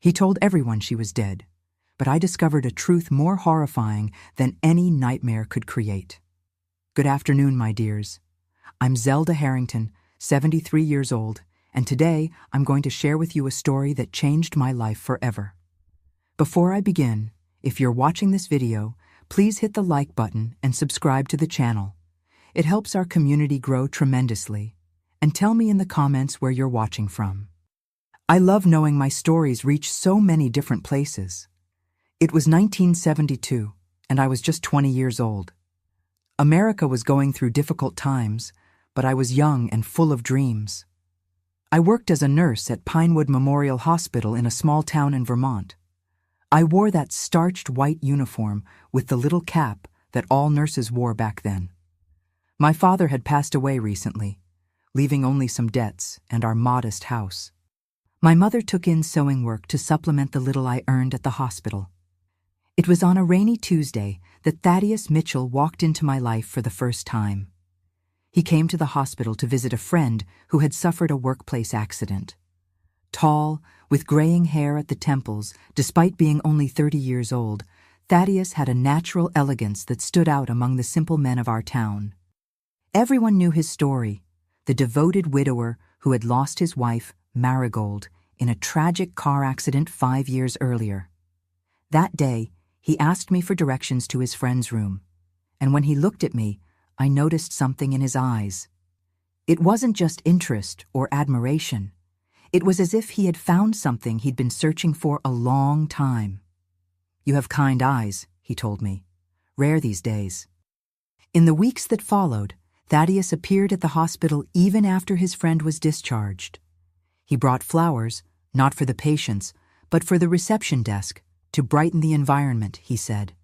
He told everyone she was dead, but I discovered a truth more horrifying than any nightmare could create. Good afternoon, my dears. I'm Zelda Harrington, 73 years old, and today I'm going to share with you a story that changed my life forever. Before I begin, if you're watching this video, please hit the like button and subscribe to the channel. It helps our community grow tremendously. And tell me in the comments where you're watching from. I love knowing my stories reach so many different places. It was 1972, and I was just 20 years old. America was going through difficult times, but I was young and full of dreams. I worked as a nurse at Pinewood Memorial Hospital in a small town in Vermont. I wore that starched white uniform with the little cap that all nurses wore back then. My father had passed away recently, leaving only some debts and our modest house. My mother took in sewing work to supplement the little I earned at the hospital. It was on a rainy Tuesday that Thaddeus Mitchell walked into my life for the first time. He came to the hospital to visit a friend who had suffered a workplace accident. Tall, with graying hair at the temples, despite being only 30 years old, Thaddeus had a natural elegance that stood out among the simple men of our town. Everyone knew his story, the devoted widower who had lost his wife, Marigold, in a tragic car accident 5 years earlier. That day, he asked me for directions to his friend's room, and when he looked at me, I noticed something in his eyes. It wasn't just interest or admiration. It was as if he had found something he'd been searching for a long time. "You have kind eyes," he told me. "Rare these days." In the weeks that followed, Thaddeus appeared at the hospital even after his friend was discharged. He brought flowers, not for the patients, but for the reception desk, to brighten the environment, he said.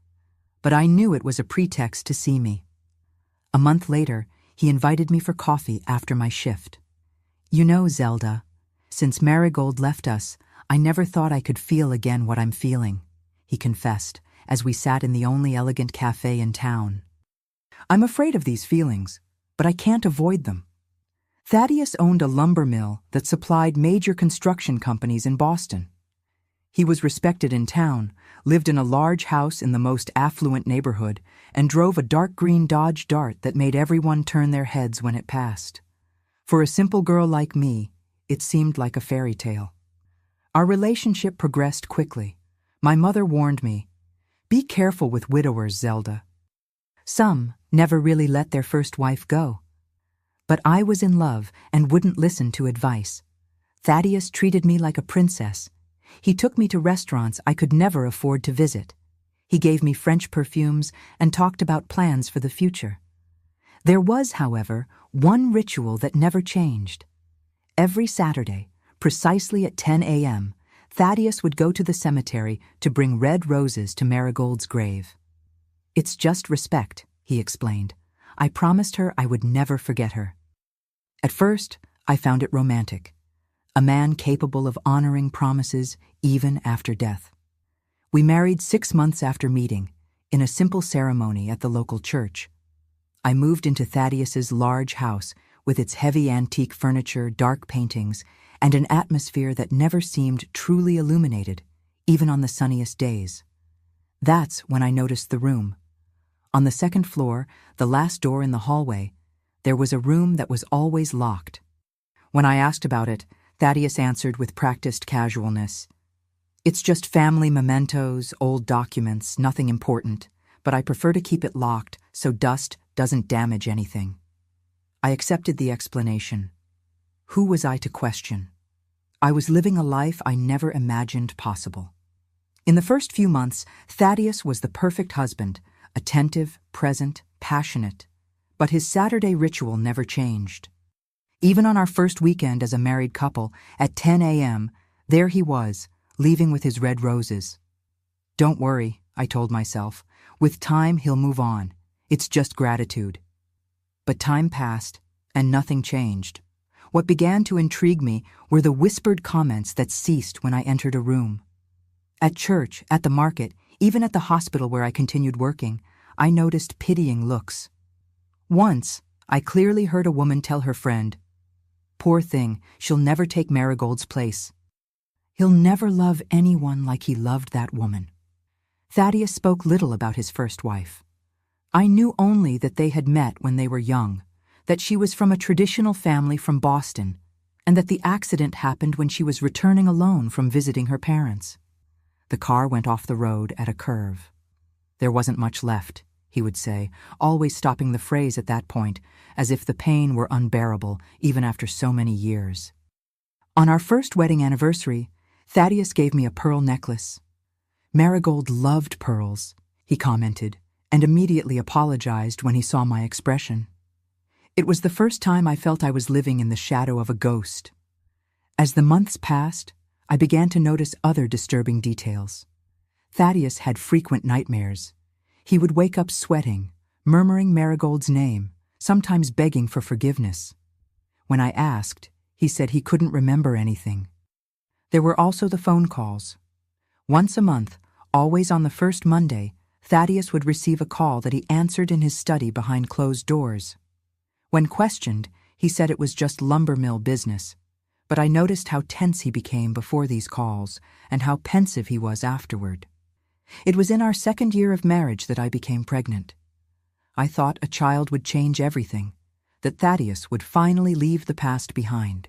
But I knew it was a pretext to see me. A month later, he invited me for coffee after my shift. "You know, Zelda, since Marigold left us, I never thought I could feel again what I'm feeling," he confessed, as we sat in the only elegant cafe in town. "I'm afraid of these feelings, but I can't avoid them." Thaddeus owned a lumber mill that supplied major construction companies in Boston. He was respected in town, lived in a large house in the most affluent neighborhood, and drove a dark green Dodge Dart that made everyone turn their heads when it passed. For a simple girl like me, it seemed like a fairy tale. Our relationship progressed quickly. My mother warned me, "Be careful with widowers, Zelda. Some never really let their first wife go." But I was in love and wouldn't listen to advice. Thaddeus treated me like a princess. He took me to restaurants I could never afford to visit. He gave me French perfumes and talked about plans for the future. There was, however, one ritual that never changed. Every Saturday, precisely at 10 a.m., Thaddeus would go to the cemetery to bring red roses to Marigold's grave. "It's just respect," he explained. "I promised her I would never forget her." At first, I found it romantic. A man capable of honoring promises even after death. We married 6 months after meeting, in a simple ceremony at the local church. I moved into Thaddeus's large house with its heavy antique furniture, dark paintings, and an atmosphere that never seemed truly illuminated, even on the sunniest days. That's when I noticed the room. On the second floor, the last door in the hallway, there was a room that was always locked. When I asked about it, Thaddeus answered with practiced casualness, "It's just family mementos, old documents, nothing important, but I prefer to keep it locked so dust doesn't damage anything." I accepted the explanation. Who was I to question? I was living a life I never imagined possible. In the first few months, Thaddeus was the perfect husband, attentive, present, passionate, but his Saturday ritual never changed. Even on our first weekend as a married couple, at 10 a.m., there he was, leaving with his red roses. "Don't worry," I told myself. "With time, he'll move on. It's just gratitude." But time passed, and nothing changed. What began to intrigue me were the whispered comments that ceased when I entered a room. At church, at the market, even at the hospital where I continued working, I noticed pitying looks. Once, I clearly heard a woman tell her friend, "Poor thing, she'll never take Marigold's place." He'll never love anyone like he loved that woman. Thaddeus spoke little about his first wife. I knew only that they had met when they were young, that she was from a traditional family from Boston, and that the accident happened when she was returning alone from visiting her parents. The car went off the road at a curve. There wasn't much left, he would say, always stopping the phrase at that point, as if the pain were unbearable even after so many years. On our first wedding anniversary, Thaddeus gave me a pearl necklace. Marigold loved pearls, he commented, and immediately apologized when he saw my expression. It was the first time I felt I was living in the shadow of a ghost. As the months passed, I began to notice other disturbing details. Thaddeus had frequent nightmares. He would wake up sweating, murmuring Marigold's name, sometimes begging for forgiveness. When I asked, he said he couldn't remember anything. There were also the phone calls. Once a month, always on the first Monday, Thaddeus would receive a call that he answered in his study behind closed doors. When questioned, he said it was just lumber mill business, but I noticed how tense he became before these calls and how pensive he was afterward. It was in our second year of marriage that I became pregnant. I thought a child would change everything, that Thaddeus would finally leave the past behind.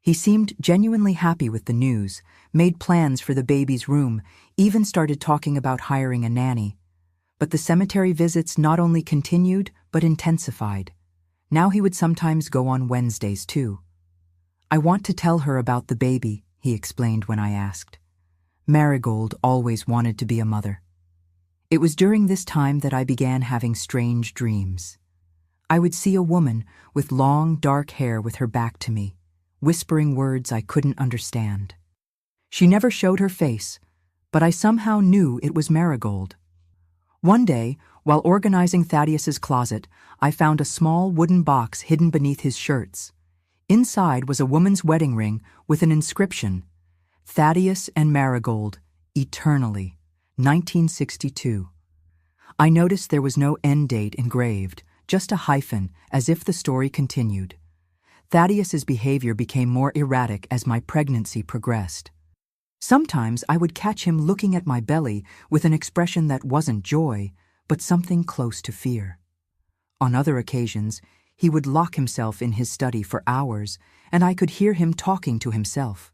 He seemed genuinely happy with the news, made plans for the baby's room, even started talking about hiring a nanny. But the cemetery visits not only continued, but intensified. Now he would sometimes go on Wednesdays, too. "I want to tell her about the baby," he explained when I asked. Marigold always wanted to be a mother. It was during this time that I began having strange dreams. I would see a woman with long, dark hair with her back to me, whispering words I couldn't understand. She never showed her face, but I somehow knew it was Marigold. One day, while organizing Thaddeus's closet, I found a small wooden box hidden beneath his shirts. Inside was a woman's wedding ring with an inscription, "Thaddeus and Marigold, eternally, 1962. I noticed there was no end date engraved, just a hyphen, as if the story continued. Thaddeus's behavior became more erratic as my pregnancy progressed. Sometimes I would catch him looking at my belly with an expression that wasn't joy, but something close to fear. On other occasions, he would lock himself in his study for hours, and I could hear him talking to himself.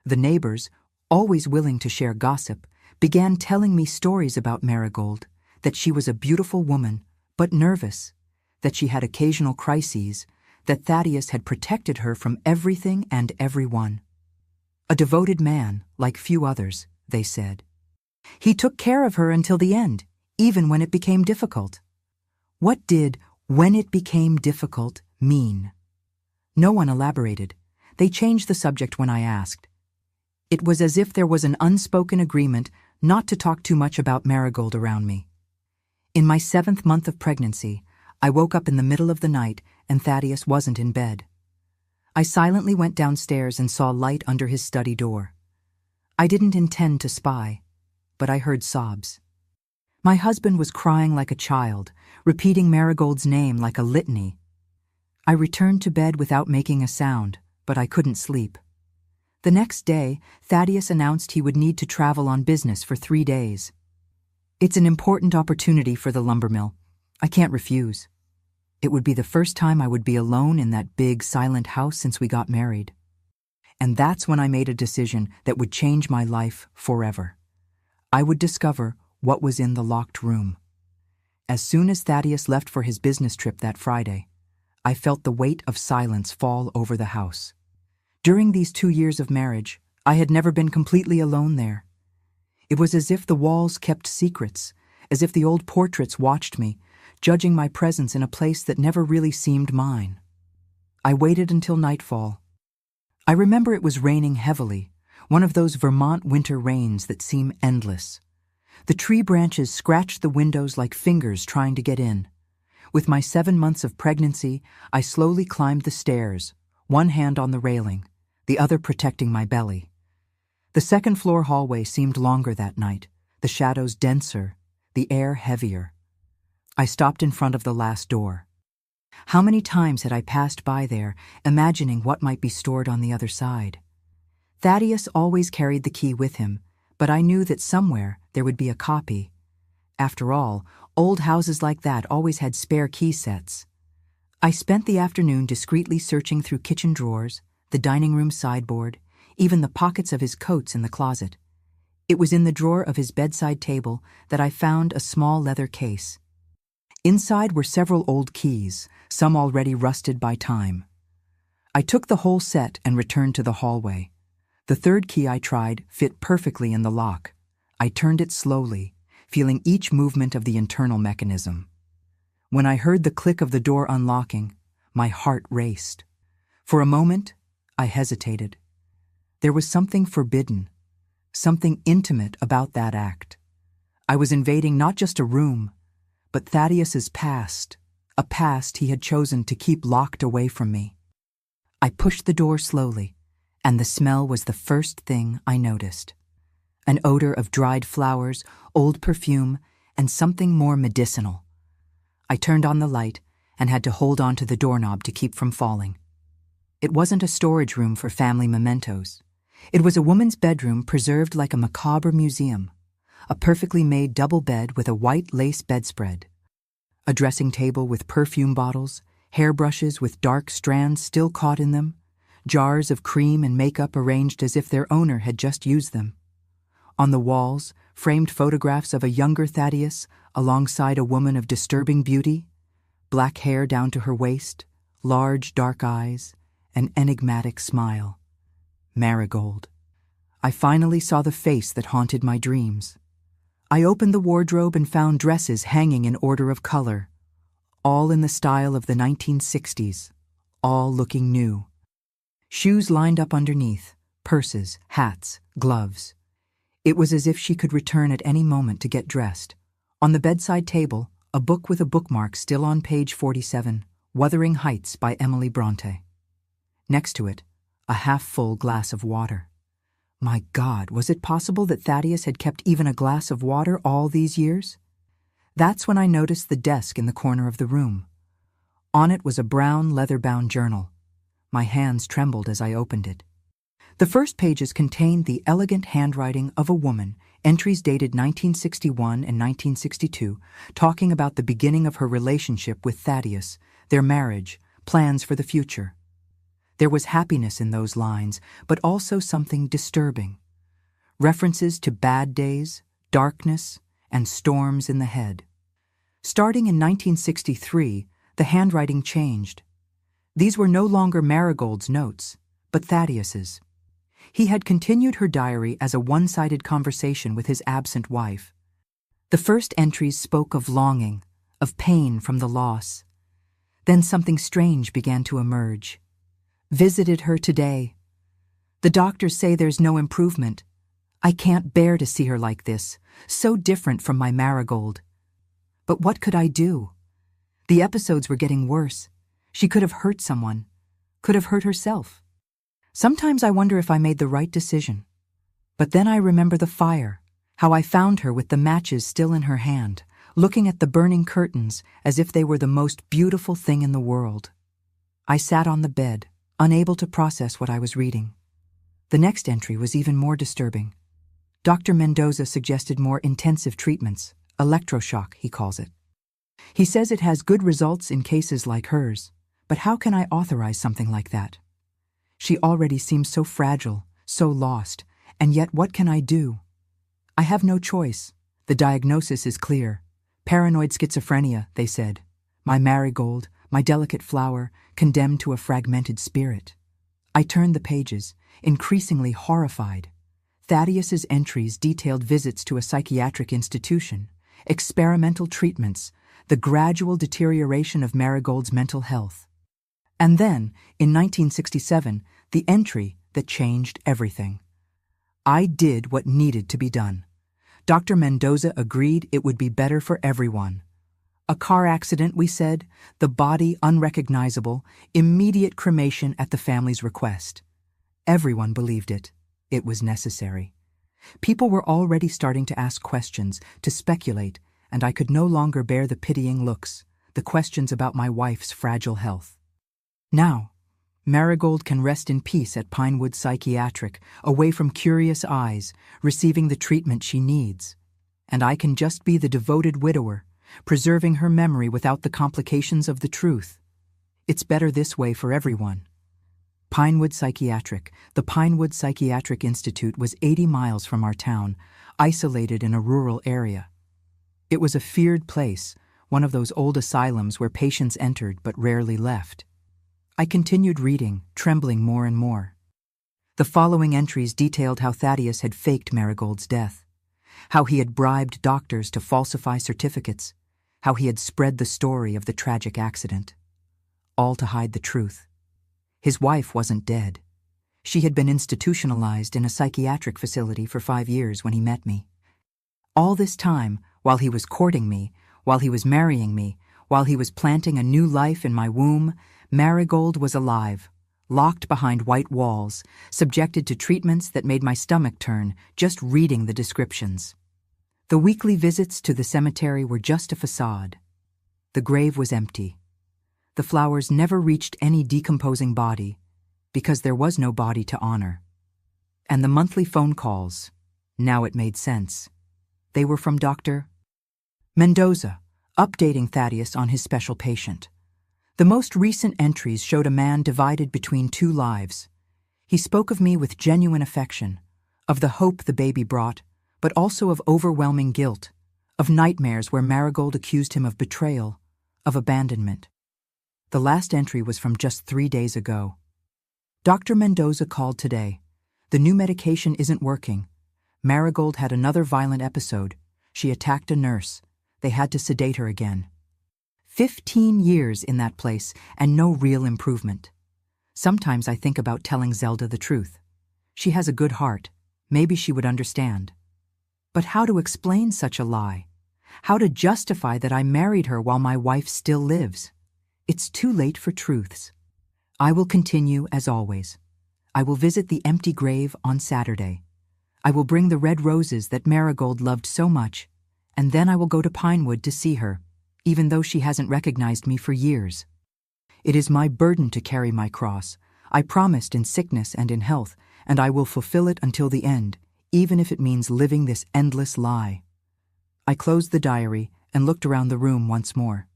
The neighbors, always willing to share gossip, began telling me stories about Marigold, that she was a beautiful woman, but nervous, that she had occasional crises, that Thaddeus had protected her from everything and everyone. A devoted man, like few others, they said. He took care of her until the end, even when it became difficult. What did "when it became difficult" mean? No one elaborated. They changed the subject when I asked. It was as if there was an unspoken agreement not to talk too much about Marigold around me. In my 7th month of pregnancy, I woke up in the middle of the night and Thaddeus wasn't in bed. I silently went downstairs and saw light under his study door. I didn't intend to spy, but I heard sobs. My husband was crying like a child, repeating Marigold's name like a litany. I returned to bed without making a sound, but I couldn't sleep. The next day, Thaddeus announced he would need to travel on business for 3 days. It's an important opportunity for the lumber mill. I can't refuse. It would be the first time I would be alone in that big, silent house since we got married. And that's when I made a decision that would change my life forever. I would discover what was in the locked room. As soon as Thaddeus left for his business trip that Friday, I felt the weight of silence fall over the house. During these 2 years of marriage, I had never been completely alone there. It was as if the walls kept secrets, as if the old portraits watched me, judging my presence in a place that never really seemed mine. I waited until nightfall. I remember it was raining heavily, one of those Vermont winter rains that seem endless. The tree branches scratched the windows like fingers trying to get in. With my 7 months of pregnancy, I slowly climbed the stairs, one hand on the railing, the other protecting my belly. The second-floor hallway seemed longer that night, the shadows denser, the air heavier. I stopped in front of the last door. How many times had I passed by there, imagining what might be stored on the other side? Thaddeus always carried the key with him, but I knew that somewhere there would be a copy. After all, old houses like that always had spare key sets. I spent the afternoon discreetly searching through kitchen drawers, the dining room sideboard, even the pockets of his coats in the closet. It was in the drawer of his bedside table that I found a small leather case. Inside were several old keys, some already rusted by time. I took the whole set and returned to the hallway. The third key I tried fit perfectly in the lock. I turned it slowly, feeling each movement of the internal mechanism. When I heard the click of the door unlocking, my heart raced. For a moment, I hesitated. There was something forbidden, something intimate about that act. I was invading not just a room, but Thaddeus's past, a past he had chosen to keep locked away from me. I pushed the door slowly, and the smell was the first thing I noticed. An odor of dried flowers, old perfume, and something more medicinal. I turned on the light and had to hold on to the doorknob to keep from falling. It wasn't a storage room for family mementos. It was a woman's bedroom preserved like a macabre museum, a perfectly made double bed with a white lace bedspread, a dressing table with perfume bottles, hairbrushes with dark strands still caught in them, jars of cream and makeup arranged as if their owner had just used them. On the walls, framed photographs of a younger Thaddeus alongside a woman of disturbing beauty, black hair down to her waist, large dark eyes, an enigmatic smile. Marigold. I finally saw the face that haunted my dreams. I opened the wardrobe and found dresses hanging in order of color, all in the style of the 1960s, all looking new. Shoes lined up underneath, purses, hats, gloves. It was as if she could return at any moment to get dressed. On the bedside table, a book with a bookmark still on page 47, Wuthering Heights by Emily Bronte. Next to it, a half-full glass of water. My God, was it possible that Thaddeus had kept even a glass of water all these years? That's when I noticed the desk in the corner of the room. On it was a brown leather-bound journal. My hands trembled as I opened it. The first pages contained the elegant handwriting of a woman, entries dated 1961 and 1962, talking about the beginning of her relationship with Thaddeus, their marriage, plans for the future. There was happiness in those lines, but also something disturbing. References to bad days, darkness, and storms in the head. Starting in 1963, the handwriting changed. These were no longer Marigold's notes, but Thaddeus's. He had continued her diary as a one-sided conversation with his absent wife. The first entries spoke of longing, of pain from the loss. Then something strange began to emerge. Visited her today. The doctors say there's no improvement. I can't bear to see her like this, so different from my Marigold. But what could I do? The episodes were getting worse. She could have hurt someone, could have hurt herself. Sometimes I wonder if I made the right decision. But then I remember the fire, how I found her with the matches still in her hand, looking at the burning curtains as if they were the most beautiful thing in the world. I sat on the bed, unable to process what I was reading. The next entry was even more disturbing. Dr. Mendoza suggested more intensive treatments, electroshock, he calls it. He says it has good results in cases like hers, but how can I authorize something like that? She already seems so fragile, so lost, and yet what can I do? I have no choice. The diagnosis is clear. Paranoid schizophrenia, they said. My Marigold, my delicate flower, condemned to a fragmented spirit. I turned the pages, increasingly horrified. Thaddeus's entries detailed visits to a psychiatric institution, experimental treatments, the gradual deterioration of Marigold's mental health. And then, in 1967, the entry that changed everything. I did what needed to be done. Dr. Mendoza agreed it would be better for everyone. A car accident, we said, the body unrecognizable, immediate cremation at the family's request. Everyone believed it. It was necessary. People were already starting to ask questions, to speculate, and I could no longer bear the pitying looks, the questions about my wife's fragile health. Now, Marigold can rest in peace at Pinewood Psychiatric, away from curious eyes, receiving the treatment she needs. And I can just be the devoted widower, preserving her memory without the complications of the truth. It's better this way for everyone. Pinewood Psychiatric. The Pinewood Psychiatric Institute was 80 miles from our town, isolated in a rural area. It was a feared place, one of those old asylums where patients entered but rarely left. I continued reading, trembling more and more. The following entries detailed how Thaddeus had faked Marigold's death, how he had bribed doctors to falsify certificates, how he had spread the story of the tragic accident. All to hide the truth. His wife wasn't dead. She had been institutionalized in a psychiatric facility for 5 years when he met me. All this time, while he was courting me, while he was marrying me, while he was planting a new life in my womb, Marigold was alive, locked behind white walls, subjected to treatments that made my stomach turn just reading the descriptions. The weekly visits to the cemetery were just a facade. The grave was empty. The flowers never reached any decomposing body, because there was no body to honor. And the monthly phone calls, now it made sense. They were from Dr. Mendoza, updating Thaddeus on his special patient. The most recent entries showed a man divided between 2 lives. He spoke of me with genuine affection, of the hope the baby brought, but also of overwhelming guilt, of nightmares where Marigold accused him of betrayal, of abandonment. The last entry was from just 3 days ago. Dr. Mendoza called today. The new medication isn't working. Marigold had another violent episode. She attacked a nurse. They had to sedate her again. 15 years in that place and no real improvement. Sometimes I think about telling Zelda the truth. She has a good heart. Maybe she would understand. But how to explain such a lie? How to justify that I married her while my wife still lives? It's too late for truths. I will continue as always. I will visit the empty grave on Saturday. I will bring the red roses that Marigold loved so much, and then I will go to Pinewood to see her, even though she hasn't recognized me for years. It is my burden to carry my cross. I promised in sickness and in health, and I will fulfill it until the end, even if it means living this endless lie. I closed the diary and looked around the room once more.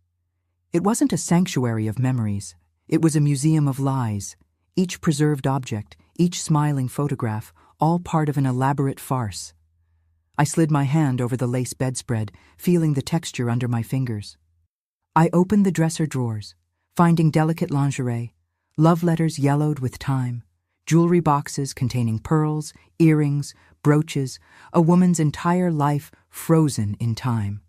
It wasn't a sanctuary of memories. It was a museum of lies, each preserved object, each smiling photograph, all part of an elaborate farce. I slid my hand over the lace bedspread, feeling the texture under my fingers. I opened the dresser drawers, finding delicate lingerie, love letters yellowed with time, jewelry boxes containing pearls, earrings, brooches, a woman's entire life frozen in time.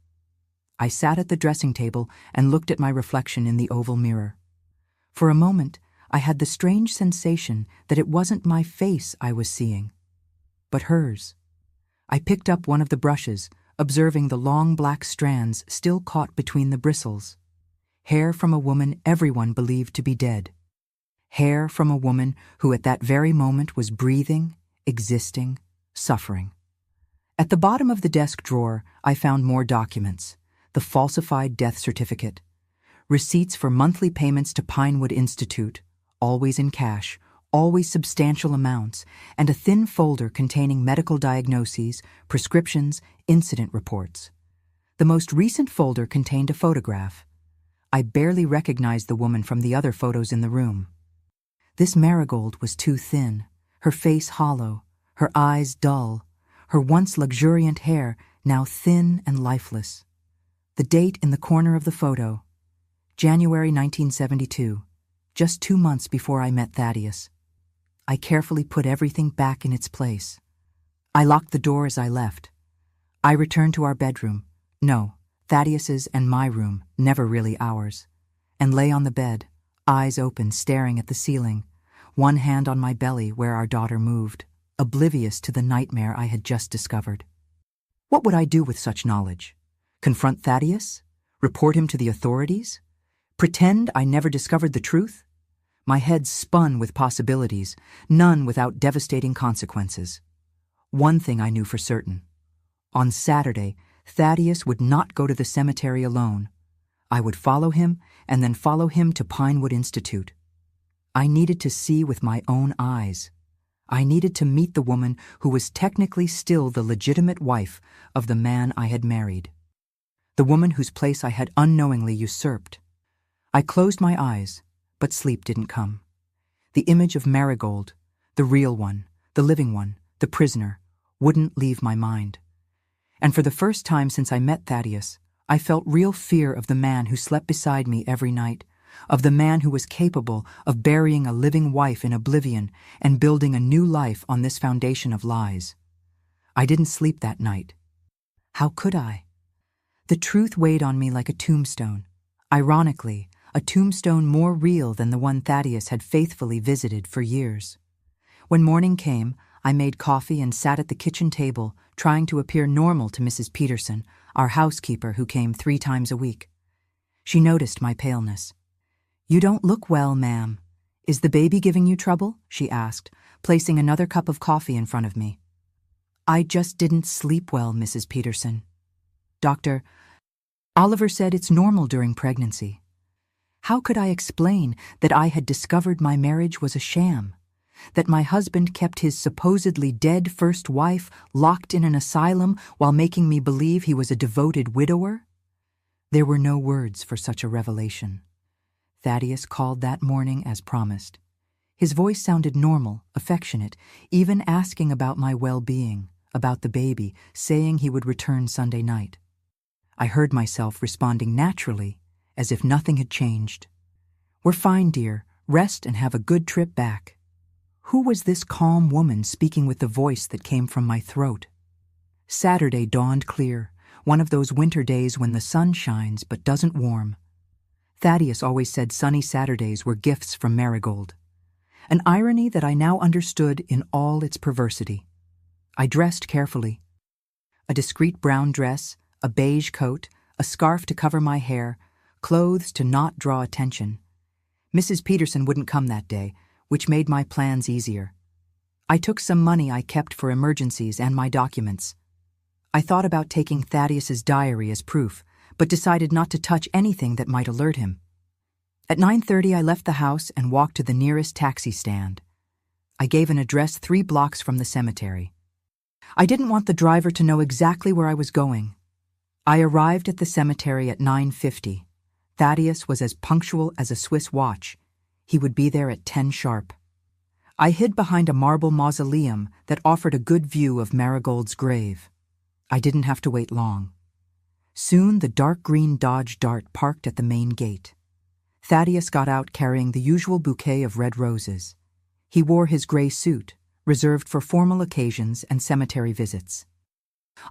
I sat at the dressing table and looked at my reflection in the oval mirror. For a moment, I had the strange sensation that it wasn't my face I was seeing, but hers. I picked up one of the brushes, observing the long black strands still caught between the bristles. Hair from a woman everyone believed to be dead. Hair from a woman who at that very moment was breathing, existing, suffering. At the bottom of the desk drawer, I found more documents. The falsified death certificate, receipts for monthly payments to Pinewood Institute, always in cash, always substantial amounts, and a thin folder containing medical diagnoses, prescriptions, incident reports. The most recent folder contained a photograph. I barely recognized the woman from the other photos in the room. This Marigold was too thin, her face hollow, her eyes dull, her once luxuriant hair now thin and lifeless. The date in the corner of the photo, January 1972, just 2 months before I met Thaddeus. I carefully put everything back in its place. I locked the door as I left. I returned to our bedroom, no, Thaddeus's and my room, never really ours, and lay on the bed, eyes open, staring at the ceiling, one hand on my belly where our daughter moved, oblivious to the nightmare I had just discovered. What would I do with such knowledge? Confront Thaddeus? Report him to the authorities? Pretend I never discovered the truth? My head spun with possibilities, none without devastating consequences. One thing I knew for certain. On Saturday, Thaddeus would not go to the cemetery alone. I would follow him and then follow him to Pinewood Institute. I needed to see with my own eyes. I needed to meet the woman who was technically still the legitimate wife of the man I had married. The woman whose place I had unknowingly usurped. I closed my eyes, but sleep didn't come. The image of Marigold, the real one, the living one, the prisoner, wouldn't leave my mind. And for the first time since I met Thaddeus, I felt real fear of the man who slept beside me every night, of the man who was capable of burying a living wife in oblivion and building a new life on this foundation of lies. I didn't sleep that night. How could I? The truth weighed on me like a tombstone. Ironically, a tombstone more real than the one Thaddeus had faithfully visited for years. When morning came, I made coffee and sat at the kitchen table, trying to appear normal to Mrs. Peterson, our housekeeper who came 3 times a week. She noticed my paleness. "You don't look well, ma'am. Is the baby giving you trouble?" she asked, placing another cup of coffee in front of me. "I just didn't sleep well, Mrs. Peterson. Dr. Oliver said it's normal during pregnancy." How could I explain that I had discovered my marriage was a sham? That my husband kept his supposedly dead first wife locked in an asylum while making me believe he was a devoted widower? There were no words for such a revelation. Thaddeus called that morning as promised. His voice sounded normal, affectionate, even asking about my well-being, about the baby, saying he would return Sunday night. I heard myself responding naturally, as if nothing had changed. "We're fine, dear. Rest and have a good trip back." Who was this calm woman speaking with the voice that came from my throat? Saturday dawned clear, one of those winter days when the sun shines but doesn't warm. Thaddeus always said sunny Saturdays were gifts from Marigold, an irony that I now understood in all its perversity. I dressed carefully. A discreet brown dress, a beige coat, a scarf to cover my hair, clothes to not draw attention. Mrs. Peterson wouldn't come that day, which made my plans easier. I took some money I kept for emergencies and my documents. I thought about taking Thaddeus's diary as proof, but decided not to touch anything that might alert him. At 9:30, I left the house and walked to the nearest taxi stand. I gave an address 3 blocks from the cemetery. I didn't want the driver to know exactly where I was going. I arrived at the cemetery at 9:50. Thaddeus was as punctual as a Swiss watch. He would be there at 10 sharp. I hid behind a marble mausoleum that offered a good view of Marigold's grave. I didn't have to wait long. Soon the dark green Dodge Dart parked at the main gate. Thaddeus got out carrying the usual bouquet of red roses. He wore his gray suit, reserved for formal occasions and cemetery visits.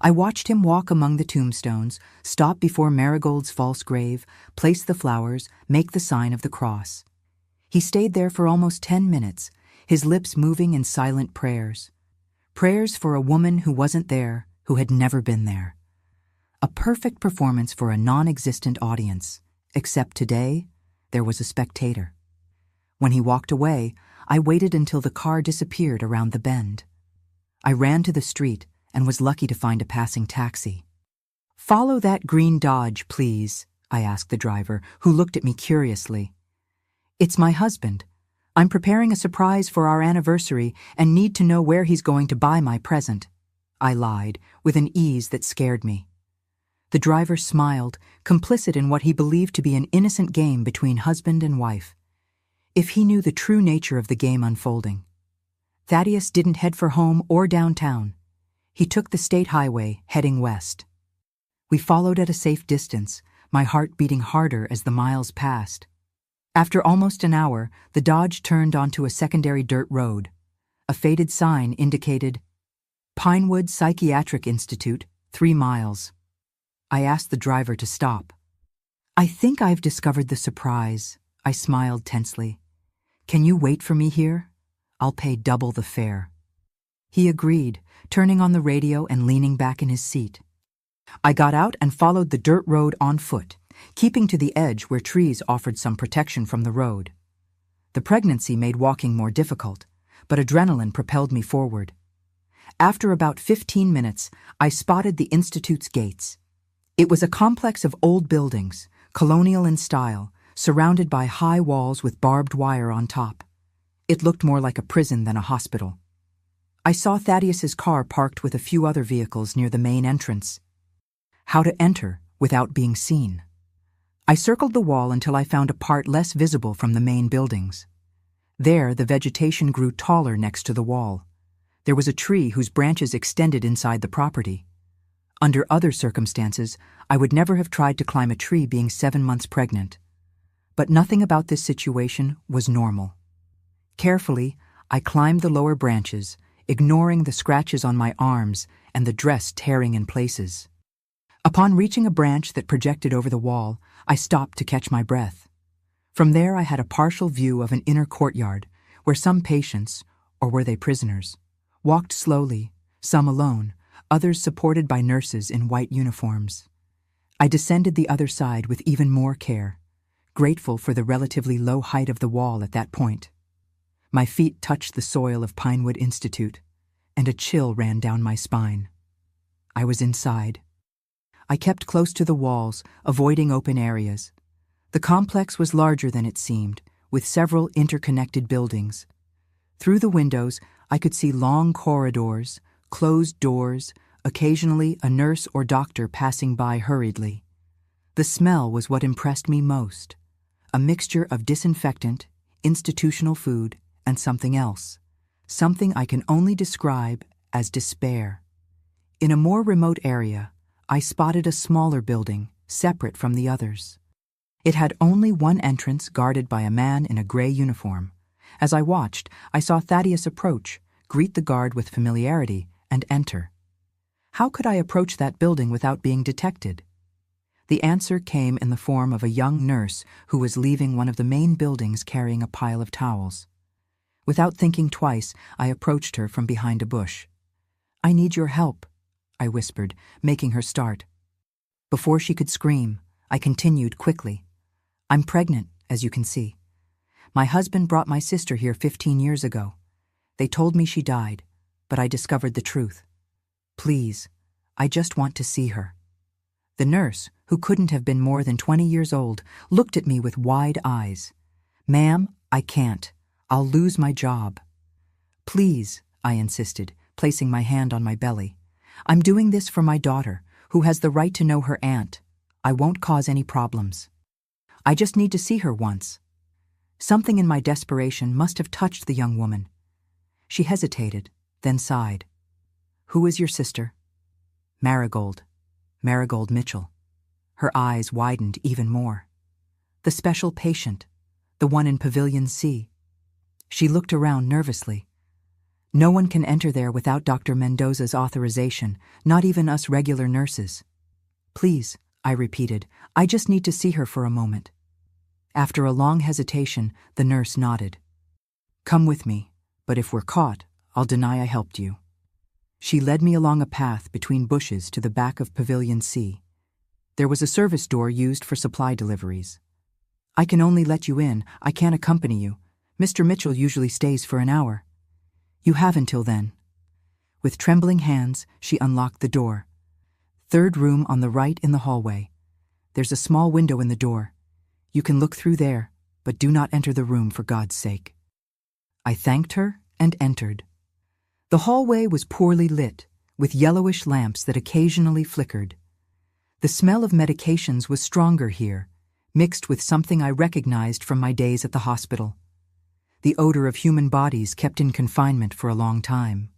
I watched him walk among the tombstones, stop before Marigold's false grave, place the flowers, make the sign of the cross. He stayed there for almost 10 minutes, his lips moving in silent prayers. Prayers for a woman who wasn't there, who had never been there. A perfect performance for a non-existent audience, except today, there was a spectator. When he walked away, I waited until the car disappeared around the bend. I ran to the street and was lucky to find a passing taxi. "Follow that green Dodge, please," I asked the driver, who looked at me curiously. "It's my husband. I'm preparing a surprise for our anniversary and need to know where he's going to buy my present," I lied, with an ease that scared me. The driver smiled, complicit in what he believed to be an innocent game between husband and wife. If he knew the true nature of the game unfolding. Thaddeus didn't head for home or downtown. He took the state highway, heading west. We followed at a safe distance, my heart beating harder as the miles passed. After almost an hour, the Dodge turned onto a secondary dirt road. A faded sign indicated, "Pinewood Psychiatric Institute, 3 miles. I asked the driver to stop. "I think I've discovered the surprise," I smiled tensely. "Can you wait for me here? I'll pay double the fare." He agreed, turning on the radio and leaning back in his seat. I got out and followed the dirt road on foot, keeping to the edge where trees offered some protection from the road. The pregnancy made walking more difficult, but adrenaline propelled me forward. After about 15 minutes, I spotted the Institute's gates. It was a complex of old buildings, colonial in style, surrounded by high walls with barbed wire on top. It looked more like a prison than a hospital. I saw Thaddeus's car parked with a few other vehicles near the main entrance. How to enter without being seen? I circled the wall until I found a part less visible from the main buildings. There, the vegetation grew taller next to the wall. There was a tree whose branches extended inside the property. Under other circumstances, I would never have tried to climb a tree being 7 months pregnant. But nothing about this situation was normal. Carefully, I climbed the lower branches, ignoring the scratches on my arms and the dress tearing in places. Upon reaching a branch that projected over the wall, I stopped to catch my breath. From there I had a partial view of an inner courtyard where some patients, or were they prisoners, walked slowly, some alone, others supported by nurses in white uniforms. I descended the other side with even more care, grateful for the relatively low height of the wall at that point. My feet touched the soil of Pinewood Institute, and a chill ran down my spine. I was inside. I kept close to the walls, avoiding open areas. The complex was larger than it seemed, with several interconnected buildings. Through the windows, I could see long corridors, closed doors, occasionally a nurse or doctor passing by hurriedly. The smell was what impressed me most, a mixture of disinfectant, institutional food, and something else, something I can only describe as despair. In a more remote area, I spotted a smaller building, separate from the others. It had only one entrance guarded by a man in a gray uniform. As I watched, I saw Thaddeus approach, greet the guard with familiarity, and enter. How could I approach that building without being detected? The answer came in the form of a young nurse who was leaving one of the main buildings carrying a pile of towels. Without thinking twice, I approached her from behind a bush. "I need your help," I whispered, making her start. Before she could scream, I continued quickly. "I'm pregnant, as you can see. My husband brought my sister here 15 years ago. They told me she died, but I discovered the truth. Please, I just want to see her." The nurse, who couldn't have been more than 20 years old, looked at me with wide eyes. "Ma'am, I can't. I'll lose my job." "Please," I insisted, placing my hand on my belly. "I'm doing this for my daughter, who has the right to know her aunt. I won't cause any problems. I just need to see her once." Something in my desperation must have touched the young woman. She hesitated, then sighed. "Who is your sister?" "Marigold. Marigold Mitchell." Her eyes widened even more. "The special patient, the one in Pavilion C." She looked around nervously. "No one can enter there without Dr. Mendoza's authorization, not even us regular nurses." "Please," I repeated, "I just need to see her for a moment." After a long hesitation, the nurse nodded. "Come with me, but if we're caught, I'll deny I helped you." She led me along a path between bushes to the back of Pavilion C. There was a service door used for supply deliveries. "I can only let you in. I can't accompany you. Mr. Mitchell usually stays for an hour." "You have until then." With trembling hands, she unlocked the door. "Third room on the right in the hallway. There's a small window in the door. You can look through there, but do not enter the room for God's sake." I thanked her and entered. The hallway was poorly lit, with yellowish lamps that occasionally flickered. The smell of medications was stronger here, mixed with something I recognized from my days at the hospital. The odor of human bodies kept in confinement for a long time.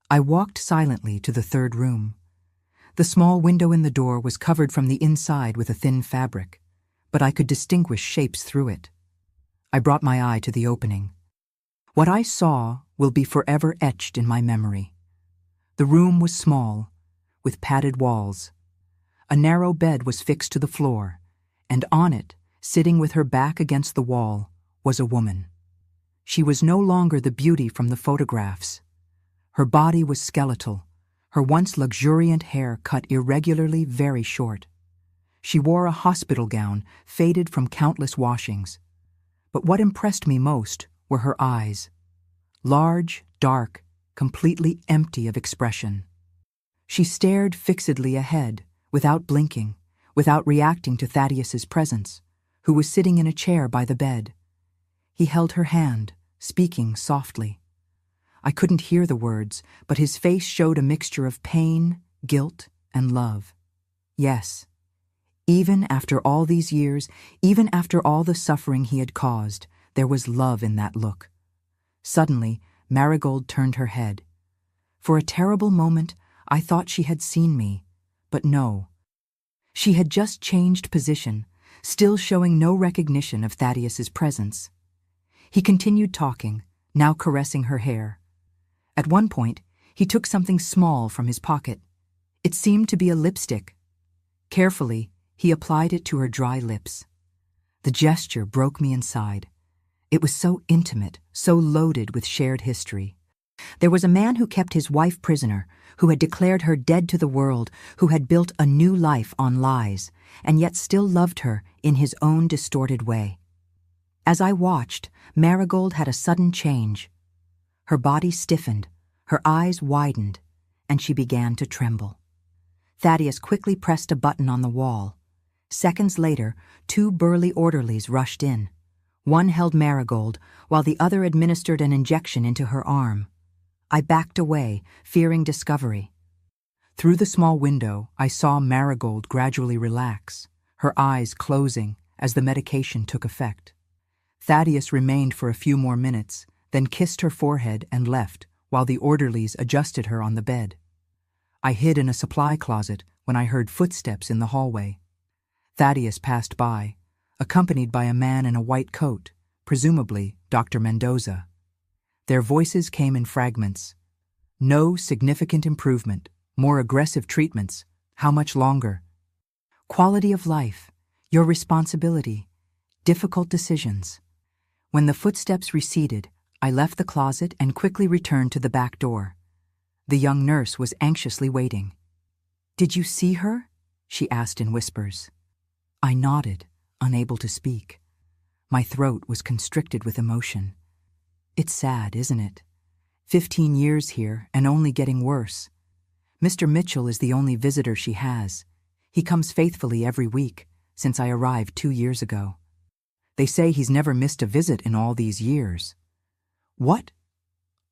I walked silently to the third room. The small window in the door was covered from the inside with a thin fabric, but I could distinguish shapes through it. I brought my eye to the opening. What I saw will be forever etched in my memory. The room was small, with padded walls. A narrow bed was fixed to the floor, and on it, sitting with her back against the wall, was a woman. She was no longer the beauty from the photographs. Her body was skeletal, her once luxuriant hair cut irregularly very short. She wore a hospital gown faded from countless washings. But what impressed me most were her eyes. Large, dark, completely empty of expression. She stared fixedly ahead, without blinking, without reacting to Thaddeus's presence, who was sitting in a chair by the bed. He held her hand, speaking softly. I couldn't hear the words, but his face showed a mixture of pain, guilt, and love. Yes, even after all these years, even after all the suffering he had caused, there was love in that look. Suddenly, Marigold turned her head. For a terrible moment, I thought she had seen me, but no. She had just changed position, still showing no recognition of Thaddeus's presence. He continued talking, now caressing her hair. At one point, he took something small from his pocket. It seemed to be a lipstick. Carefully, he applied it to her dry lips. The gesture broke me inside. It was so intimate, so loaded with shared history. There was a man who kept his wife prisoner, who had declared her dead to the world, who had built a new life on lies, and yet still loved her in his own distorted way. As I watched, Marigold had a sudden change. Her body stiffened, her eyes widened, and she began to tremble. Thaddeus quickly pressed a button on the wall. Seconds later, 2 burly orderlies rushed in. One held Marigold, while the other administered an injection into her arm. I backed away, fearing discovery. Through the small window, I saw Marigold gradually relax, her eyes closing as the medication took effect. Thaddeus remained for a few more minutes, then kissed her forehead and left, while the orderlies adjusted her on the bed. I hid in a supply closet when I heard footsteps in the hallway. Thaddeus passed by, accompanied by a man in a white coat, presumably Dr. Mendoza. Their voices came in fragments. No significant improvement, more aggressive treatments, how much longer? Quality of life, your responsibility, difficult decisions. When the footsteps receded, I left the closet and quickly returned to the back door. The young nurse was anxiously waiting. "Did you see her?" she asked in whispers. I nodded, unable to speak. My throat was constricted with emotion. It's sad, isn't it? 15 years here and only getting worse. Mr. Mitchell is the only visitor she has. He comes faithfully every week, since I arrived 2 years ago. They say he's never missed a visit in all these years. What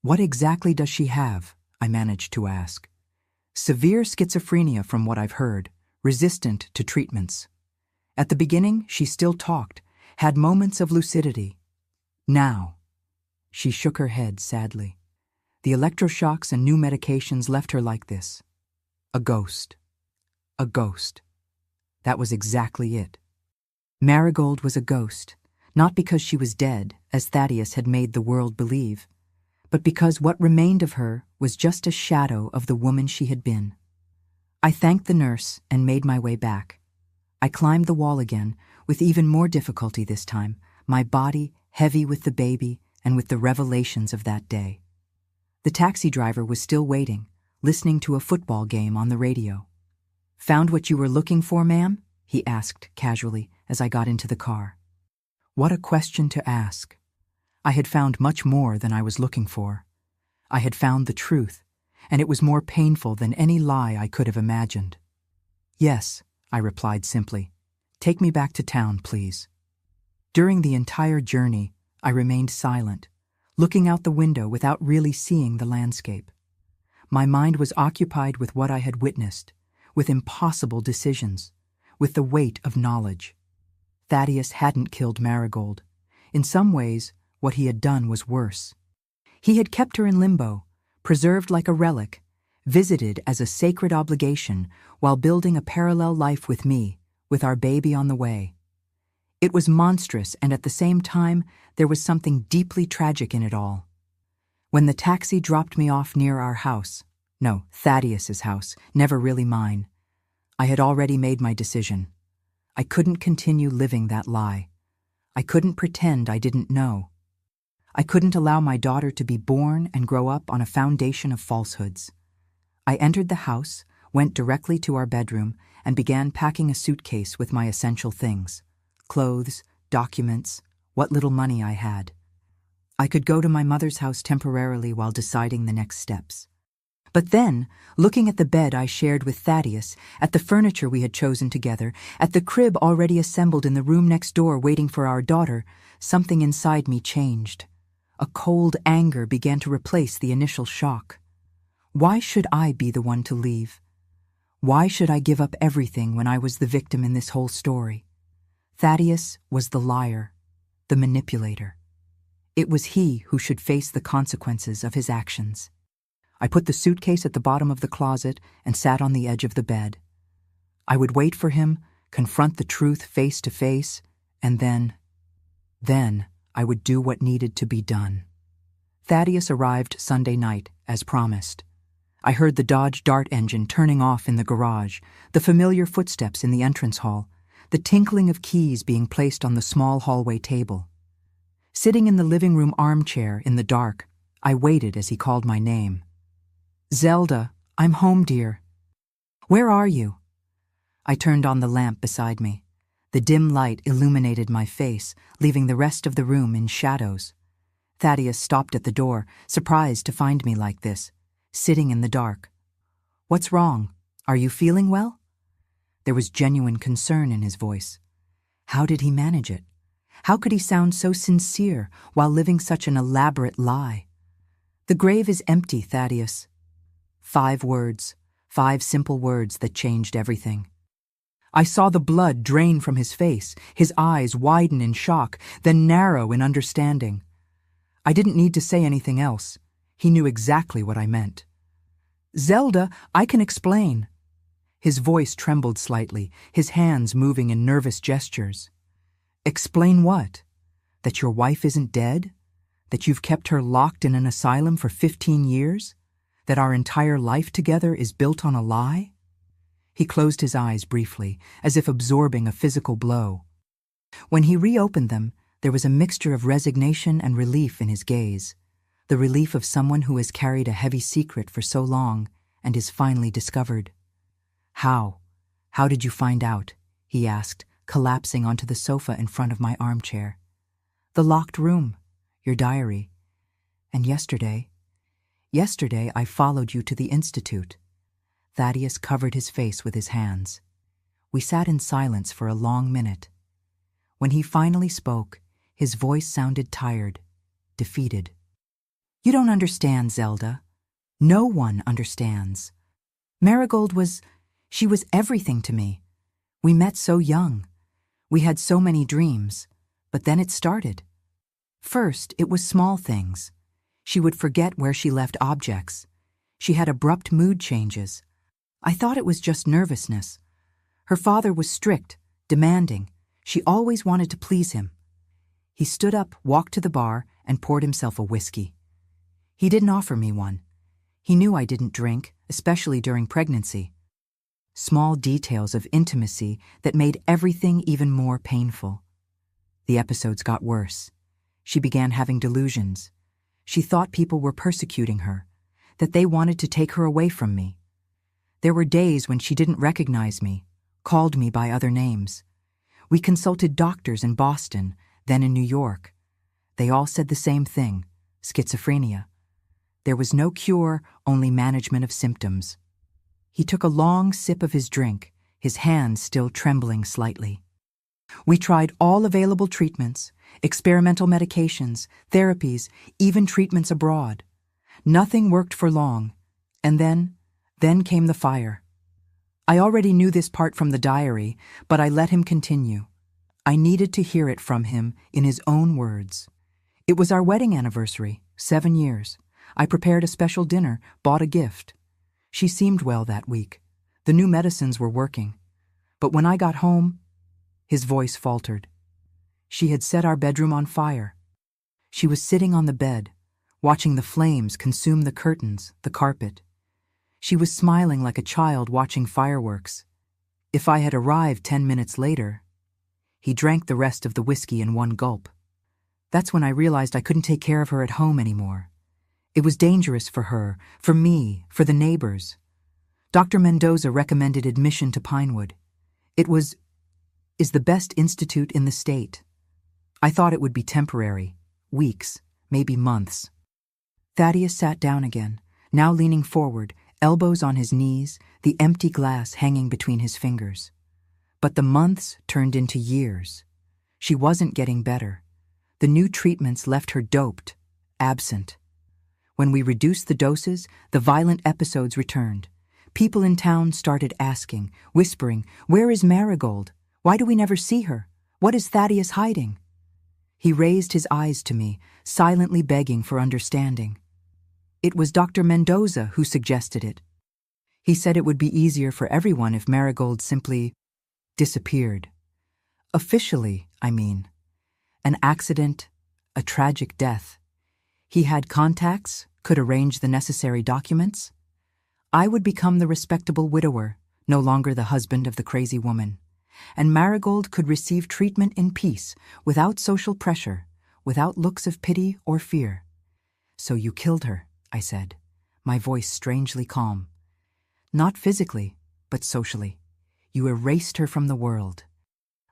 exactly does she have? I managed to ask. Severe schizophrenia from what I've heard, resistant to treatments. At the beginning, she still talked, had moments of lucidity. Now, she shook her head sadly. The electroshocks and new medications left her like this. A ghost. A ghost. That was exactly it. Marigold was a ghost, not because she was dead, as Thaddeus had made the world believe, but because what remained of her was just a shadow of the woman she had been. I thanked the nurse and made my way back. I climbed the wall again, with even more difficulty this time, my body heavy with the baby and with the revelations of that day. The taxi driver was still waiting, listening to a football game on the radio. "Found what you were looking for, ma'am?" he asked casually as I got into the car. What a question to ask. I had found much more than I was looking for. I had found the truth, and it was more painful than any lie I could have imagined. "Yes," I replied simply. "Take me back to town, please." During the entire journey, I remained silent, looking out the window without really seeing the landscape. My mind was occupied with what I had witnessed, with impossible decisions, with the weight of knowledge. Thaddeus hadn't killed Marigold. In some ways, what he had done was worse. He had kept her in limbo, preserved like a relic, visited as a sacred obligation while building a parallel life with me, with our baby on the way. It was monstrous, and at the same time, there was something deeply tragic in it all. When the taxi dropped me off near our house, no, Thaddeus's house, never really mine, I had already made my decision. I couldn't continue living that lie. I couldn't pretend I didn't know. I couldn't allow my daughter to be born and grow up on a foundation of falsehoods. I entered the house, went directly to our bedroom, and began packing a suitcase with my essential things: clothes, documents, what little money I had. I could go to my mother's house temporarily while deciding the next steps. But then, looking at the bed I shared with Thaddeus, at the furniture we had chosen together, at the crib already assembled in the room next door waiting for our daughter, something inside me changed. A cold anger began to replace the initial shock. Why should I be the one to leave? Why should I give up everything when I was the victim in this whole story? Thaddeus was the liar, the manipulator. It was he who should face the consequences of his actions. I put the suitcase at the bottom of the closet and sat on the edge of the bed. I would wait for him, confront the truth face to face, and then I would do what needed to be done. Thaddeus arrived Sunday night, as promised. I heard the Dodge Dart engine turning off in the garage, the familiar footsteps in the entrance hall, the tinkling of keys being placed on the small hallway table. Sitting in the living room armchair in the dark, I waited as he called my name. "Zelda, I'm home, dear." "Where are you?" I turned on the lamp beside me. The dim light illuminated my face, leaving the rest of the room in shadows. Thaddeus stopped at the door, surprised to find me like this, sitting in the dark. "What's wrong? Are you feeling well?" There was genuine concern in his voice. How did he manage it? How could he sound so sincere while living such an elaborate lie? "The grave is empty, Thaddeus." 5 words, 5 simple words that changed everything. I saw the blood drain from his face, his eyes widen in shock, then narrow in understanding. I didn't need to say anything else. He knew exactly what I meant. "Zelda, I can explain." His voice trembled slightly, his hands moving in nervous gestures. "Explain what? That your wife isn't dead? That you've kept her locked in an asylum for 15 years? That our entire life together is built on a lie?" He closed his eyes briefly, as if absorbing a physical blow. When he reopened them, there was a mixture of resignation and relief in his gaze, the relief of someone who has carried a heavy secret for so long and is finally discovered. "How? How did you find out?" he asked, collapsing onto the sofa in front of my armchair. "The locked room, your diary. And yesterday I followed you to the Institute." Thaddeus covered his face with his hands. We sat in silence for a long minute. When he finally spoke, his voice sounded tired, defeated. "You don't understand, Zelda. No one understands. Marigold she was everything to me. We met so young. We had so many dreams, but then it started. First, it was small things. She would forget where she left objects. She had abrupt mood changes. I thought it was just nervousness. Her father was strict, demanding. She always wanted to please him. He stood up, walked to the bar, and poured himself a whiskey. He didn't offer me one. He knew I didn't drink, especially during pregnancy. Small details of intimacy that made everything even more painful. The episodes got worse. She began having delusions. She thought people were persecuting her, that they wanted to take her away from me. There were days when she didn't recognize me, called me by other names. We consulted doctors in Boston, then in New York. They all said the same thing, schizophrenia. There was no cure, only management of symptoms. He took a long sip of his drink, his hands still trembling slightly. We tried all available treatments, experimental medications, therapies, even treatments abroad. Nothing worked for long, and then came the fire. I already knew this part from the diary, but I let him continue. I needed to hear it from him in his own words. It was our wedding anniversary, 7 years. I prepared a special dinner, bought a gift. She seemed well that week. The new medicines were working. But when I got home, his voice faltered. She had set our bedroom on fire. She was sitting on the bed, watching the flames consume the curtains, the carpet. She was smiling like a child watching fireworks. If I had arrived 10 minutes later, he drank the rest of the whiskey in one gulp. That's when I realized I couldn't take care of her at home anymore. It was dangerous for her, for me, for the neighbors. Dr. Mendoza recommended admission to Pinewood. It is the best institute in the state. I thought it would be temporary, weeks, maybe months. Thaddeus sat down again, now leaning forward, elbows on his knees, the empty glass hanging between his fingers. But the months turned into years. She wasn't getting better. The new treatments left her doped, absent. When we reduced the doses, the violent episodes returned. People in town started asking, whispering, "Where is Marigold? Why do we never see her? What is Thaddeus hiding?" He raised his eyes to me, silently begging for understanding. It was Dr. Mendoza who suggested it. He said it would be easier for everyone if Marigold simply disappeared. Officially, I mean. An accident, a tragic death. He had contacts, could arrange the necessary documents. I would become the respectable widower, no longer the husband of the crazy woman. And Marigold could receive treatment in peace, without social pressure, without looks of pity or fear. "So you killed her," I said, my voice strangely calm. "Not physically, but socially. You erased her from the world."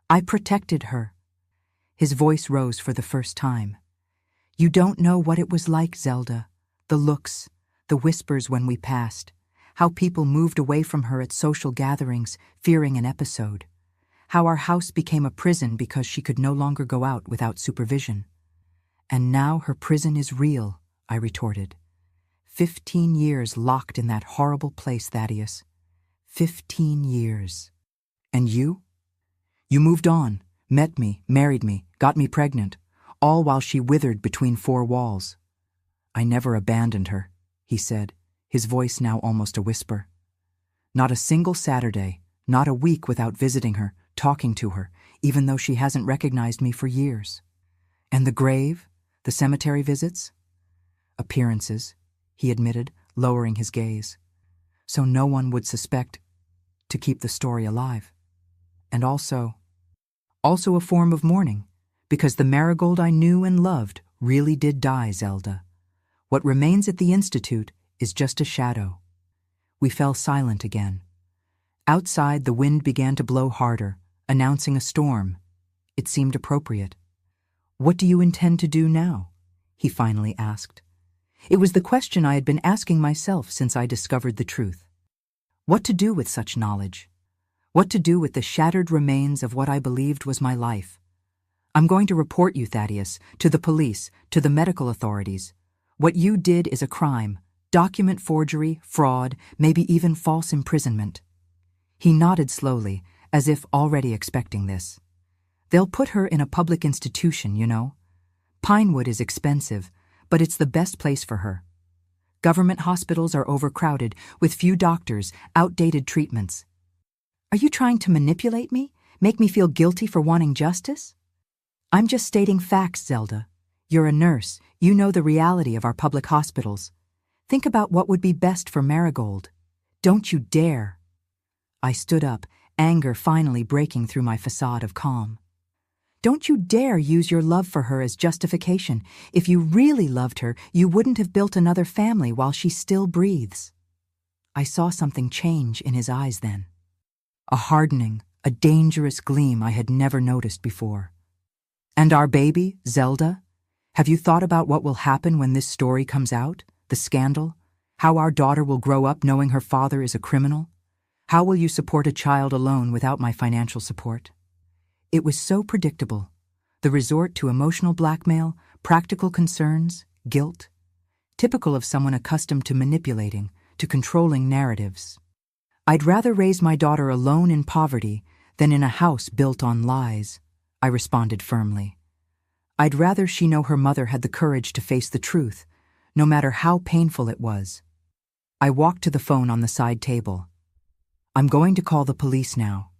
"I protected her." His voice rose for the first time. "You don't know what it was like, Zelda. The looks, the whispers when we passed, how people moved away from her at social gatherings, fearing an episode. How our house became a prison because she could no longer go out without supervision." "And now her prison is real," I retorted. 15 years locked in that horrible place, Thaddeus. 15 years. "And you? You moved on, met me, married me, got me pregnant, all while she withered between four walls." "I never abandoned her," he said, his voice now almost a whisper. "Not a single Saturday, not a week without visiting her, talking to her, even though she hasn't recognized me for years." "And the grave? The cemetery visits?" "Appearances," he admitted, lowering his gaze. "So no one would suspect, to keep the story alive. And also a form of mourning, because the Marigold I knew and loved really did die, Zelda. What remains at the Institute is just a shadow." We fell silent again. Outside, the wind began to blow harder, announcing a storm. It seemed appropriate. "What do you intend to do now?" he finally asked. It was the question I had been asking myself since I discovered the truth. What to do with such knowledge? What to do with the shattered remains of what I believed was my life? "I'm going to report you, Thaddeus, to the police, to the medical authorities. What you did is a crime, document forgery, fraud, maybe even false imprisonment." He nodded slowly, as if already expecting this. "They'll put her in a public institution, you know. Pinewood is expensive, but it's the best place for her. Government hospitals are overcrowded, with few doctors, outdated treatments." "Are you trying to manipulate me? Make me feel guilty for wanting justice?" "I'm just stating facts, Zelda. You're a nurse. You know the reality of our public hospitals. Think about what would be best for Marigold. Don't you dare." I stood up, anger finally breaking through my facade of calm. "Don't you dare use your love for her as justification. If you really loved her, you wouldn't have built another family while she still breathes." I saw something change in his eyes then. A hardening, a dangerous gleam I had never noticed before. "And our baby, Zelda? Have you thought about what will happen when this story comes out? The scandal? How our daughter will grow up knowing her father is a criminal? How will you support a child alone without my financial support?" It was so predictable. The resort to emotional blackmail, practical concerns, guilt. Typical of someone accustomed to manipulating, to controlling narratives. "I'd rather raise my daughter alone in poverty than in a house built on lies," I responded firmly. "I'd rather she know her mother had the courage to face the truth, no matter how painful it was." I walked to the phone on the side table. "I'm going to call the police now."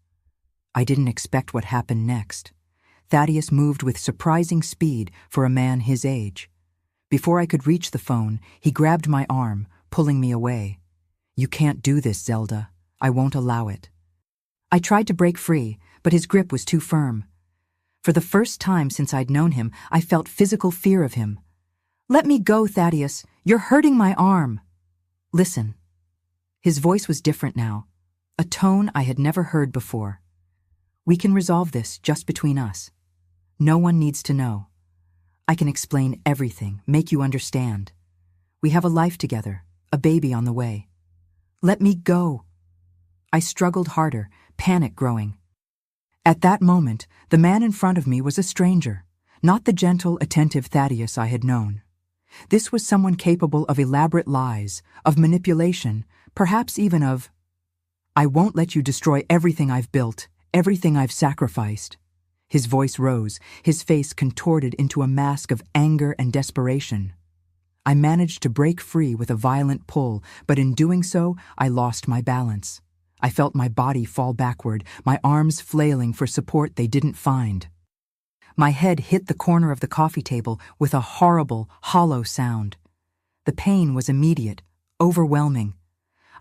I didn't expect what happened next. Thaddeus moved with surprising speed for a man his age. Before I could reach the phone, he grabbed my arm, pulling me away. "You can't do this, Zelda. I won't allow it." I tried to break free, but his grip was too firm. For the first time since I'd known him, I felt physical fear of him. "Let me go, Thaddeus. You're hurting my arm." "Listen." His voice was different now, a tone I had never heard before. "We can resolve this just between us. No one needs to know. I can explain everything, make you understand. We have a life together, a baby on the way. Let me go. I struggled harder, panic growing. At that moment, the man in front of me was a stranger, not the gentle, attentive Thaddeus I had known. This was someone capable of elaborate lies, of manipulation, perhaps even of, "I won't let you destroy everything I've built, everything I've sacrificed." His voice rose, his face contorted into a mask of anger and desperation. I managed to break free with a violent pull, but in doing so, I lost my balance. I felt my body fall backward, my arms flailing for support they didn't find. My head hit the corner of the coffee table with a horrible, hollow sound. The pain was immediate, overwhelming.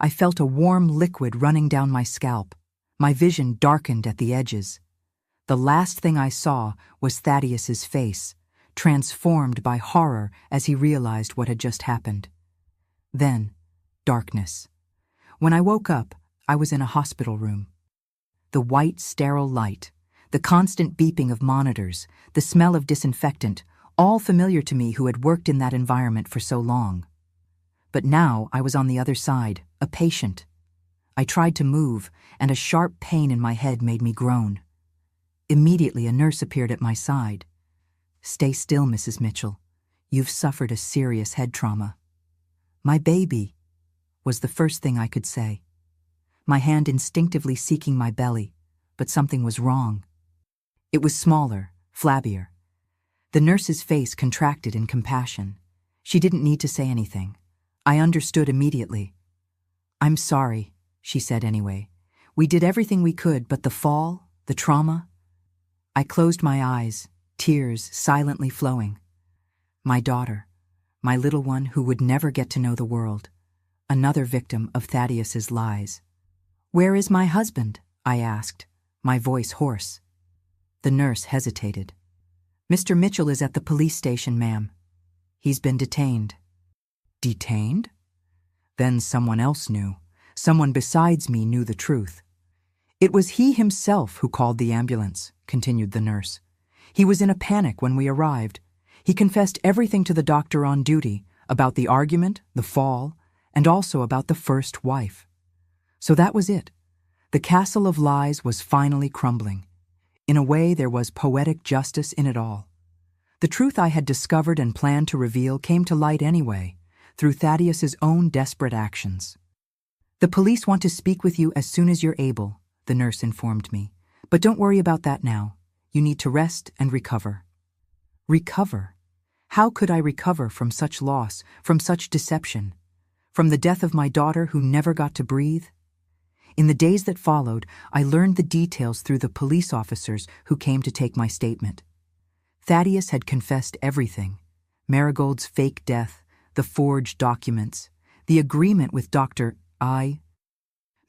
I felt a warm liquid running down my scalp. My vision darkened at the edges. The last thing I saw was Thaddeus's face, transformed by horror as he realized what had just happened. Then, darkness. When I woke up, I was in a hospital room. The white, sterile light, the constant beeping of monitors, the smell of disinfectant, all familiar to me who had worked in that environment for so long. But now I was on the other side, a patient. I tried to move, and a sharp pain in my head made me groan. Immediately, a nurse appeared at my side. "Stay still, Mrs. Mitchell. You've suffered a serious head trauma." "My baby," was the first thing I could say. My hand instinctively seeking my belly, but something was wrong. It was smaller, flabbier. The nurse's face contracted in compassion. She didn't need to say anything. I understood immediately. "I'm sorry," she said anyway. "We did everything we could, but the fall, the trauma." I closed my eyes, tears silently flowing. My daughter, my little one who would never get to know the world, another victim of Thaddeus's lies. "Where is my husband?" I asked, my voice hoarse. The nurse hesitated. "Mr. Mitchell is at the police station, ma'am. He's been detained." Detained? Then someone else knew. Someone besides me knew the truth. "It was he himself who called the ambulance," continued the nurse. "He was in a panic when we arrived. He confessed everything to the doctor on duty, about the argument, the fall, and also about the first wife. So that was it. The castle of lies was finally crumbling. In a way, there was poetic justice in it all. The truth I had discovered and planned to reveal came to light anyway, through Thaddeus's own desperate actions. "The police want to speak with you as soon as you're able," the nurse informed me. "But don't worry about that now. You need to rest and recover." Recover? How could I recover from such loss, from such deception? From the death of my daughter who never got to breathe? In the days that followed, I learned the details through the police officers who came to take my statement. Thaddeus had confessed everything: Marigold's fake death, the forged documents, the agreement with Dr.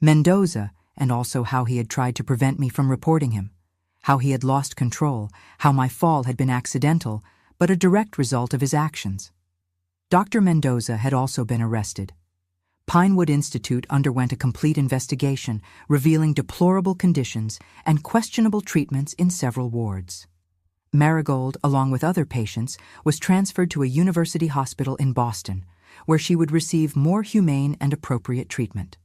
Mendoza, and also how he had tried to prevent me from reporting him, how he had lost control, how my fall had been accidental, but a direct result of his actions. Dr. Mendoza had also been arrested. Pinewood Institute underwent a complete investigation, revealing deplorable conditions and questionable treatments in several wards. Marigold, along with other patients, was transferred to a university hospital in Boston, where she would receive more humane and appropriate treatment.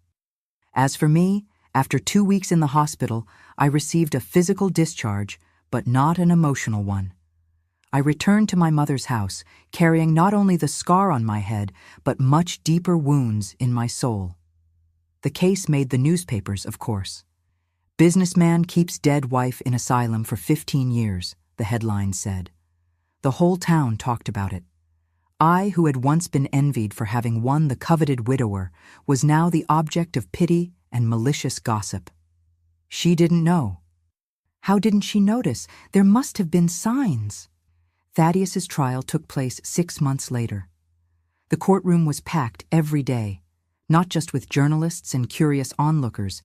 As for me, after 2 weeks in the hospital, I received a physical discharge, but not an emotional one. I returned to my mother's house, carrying not only the scar on my head, but much deeper wounds in my soul. The case made the newspapers, of course. "Businessman keeps dead wife in asylum for 15 years, the headline said. The whole town talked about it. I, who had once been envied for having won the coveted widower, was now the object of pity and malicious gossip. She didn't know. How didn't she notice? There must have been signs. Thaddeus's trial took place 6 months later. The courtroom was packed every day, not just with journalists and curious onlookers,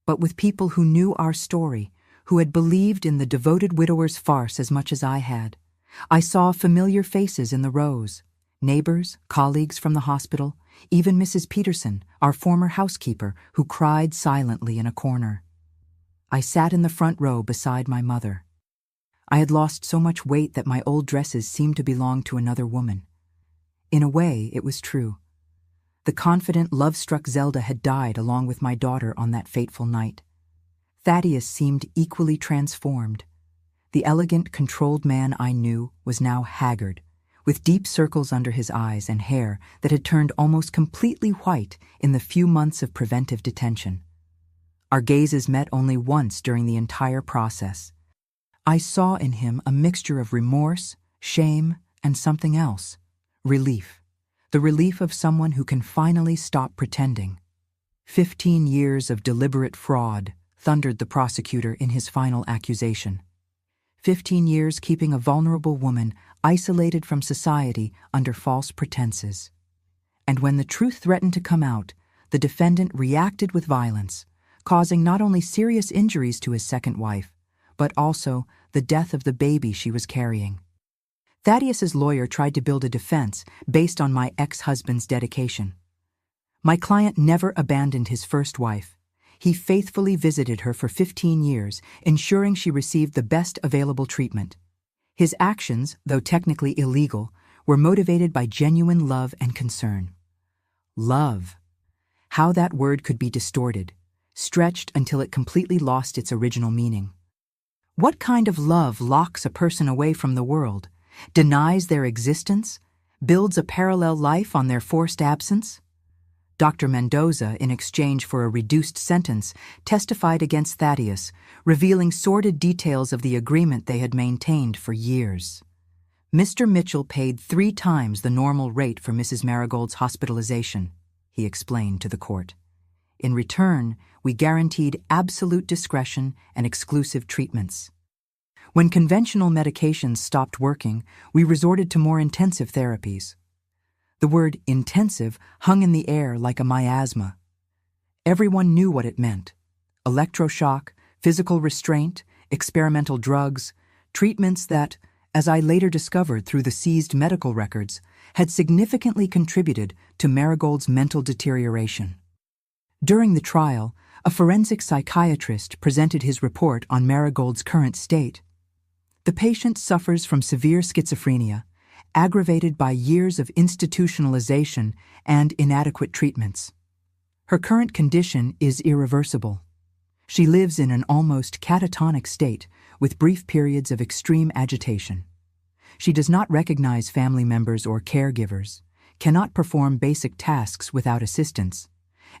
but with people who knew our story, who had believed in the devoted widower's farce as much as I had. I saw familiar faces in the rows, neighbors, colleagues from the hospital, even Mrs. Peterson, our former housekeeper, who cried silently in a corner. I sat in the front row beside my mother. I had lost so much weight that my old dresses seemed to belong to another woman. In a way, it was true. The confident, love-struck Zelda had died along with my daughter on that fateful night. Thaddeus seemed equally transformed. The elegant, controlled man I knew was now haggard, with deep circles under his eyes and hair that had turned almost completely white in the few months of preventive detention. Our gazes met only once during the entire process. I saw in him a mixture of remorse, shame, and something else: relief. The relief of someone who can finally stop pretending. 15 years of deliberate fraud, thundered the prosecutor in his final accusation. 15 years keeping a vulnerable woman isolated from society under false pretenses. And when the truth threatened to come out, the defendant reacted with violence, causing not only serious injuries to his second wife, but also the death of the baby she was carrying. Thaddeus's lawyer tried to build a defense based on my ex-husband's dedication. My client never abandoned his first wife. He faithfully visited her for 15 years, ensuring she received the best available treatment. His actions, though technically illegal, were motivated by genuine love and concern. Love. How that word could be distorted, stretched until it completely lost its original meaning. What kind of love locks a person away from the world, denies their existence, builds a parallel life on their forced absence? Dr. Mendoza, in exchange for a reduced sentence, testified against Thaddeus, revealing sordid details of the agreement they had maintained for years. Mr. Mitchell paid 3 times the normal rate for Mrs. Marigold's hospitalization, he explained to the court. In return, we guaranteed absolute discretion and exclusive treatments. When conventional medications stopped working, we resorted to more intensive therapies. The word intensive hung in the air like a miasma. Everyone knew what it meant: electroshock, physical restraint, experimental drugs, treatments that, as I later discovered through the seized medical records, had significantly contributed to Marigold's mental deterioration. During the trial, a forensic psychiatrist presented his report on Marigold's current state. The patient suffers from severe schizophrenia, aggravated by years of institutionalization and inadequate treatments. Her current condition is irreversible. She lives in an almost catatonic state with brief periods of extreme agitation. She does not recognize family members or caregivers, cannot perform basic tasks without assistance,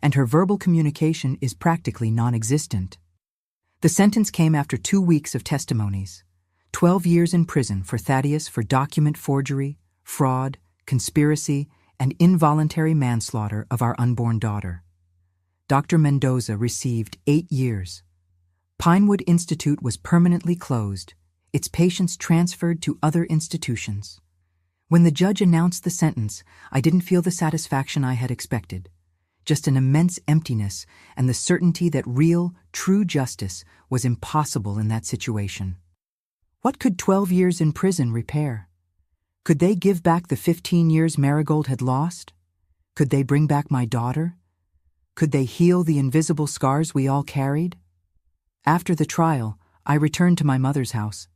and her verbal communication is practically non-existent. The sentence came after 2 weeks of testimonies. 12 years in prison for Thaddeus for document forgery, fraud, conspiracy, and involuntary manslaughter of our unborn daughter. Dr. Mendoza received 8 years. Pinewood Institute was permanently closed, its patients transferred to other institutions. When the judge announced the sentence, I didn't feel the satisfaction I had expected, just an immense emptiness and the certainty that real, true justice was impossible in that situation. What could 12 years in prison repair? Could they give back the 15 years Marigold had lost? Could they bring back my daughter? Could they heal the invisible scars we all carried? After the trial, I returned to my mother's house.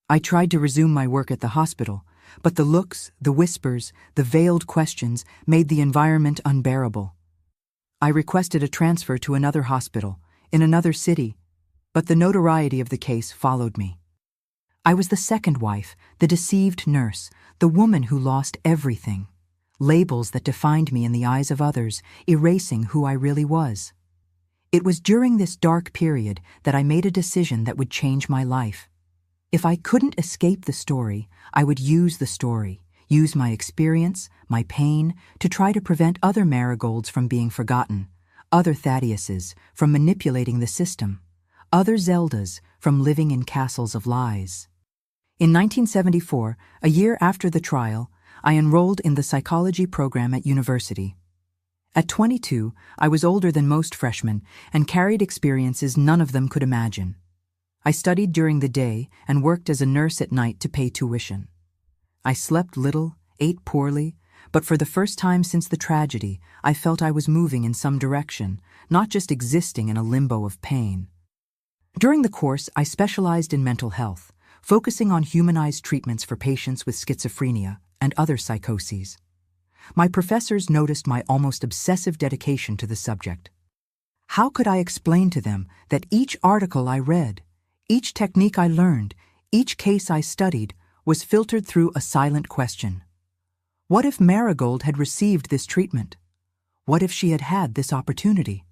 I tried to resume my work at the hospital, but the looks, the whispers, the veiled questions made the environment unbearable. I requested a transfer to another hospital, in another city, but the notoriety of the case followed me. I was the second wife, the deceived nurse, the woman who lost everything. Labels that defined me in the eyes of others, erasing who I really was. It was during this dark period that I made a decision that would change my life. If I couldn't escape the story, I would use the story, use my experience, my pain, to try to prevent other Marigolds from being forgotten, other Thaddeus's from manipulating the system, other Zeldas from living in castles of lies. In 1974, a year after the trial, I enrolled in the psychology program at university. At 22, I was older than most freshmen and carried experiences none of them could imagine. I studied during the day and worked as a nurse at night to pay tuition. I slept little, ate poorly, but for the first time since the tragedy, I felt I was moving in some direction, not just existing in a limbo of pain. During the course, I specialized in mental health, focusing on humanized treatments for patients with schizophrenia and other psychoses. My professors noticed my almost obsessive dedication to the subject. How could I explain to them that each article I read, each technique I learned, each case I studied was filtered through a silent question? What if Marigold had received this treatment? What if she had had this opportunity?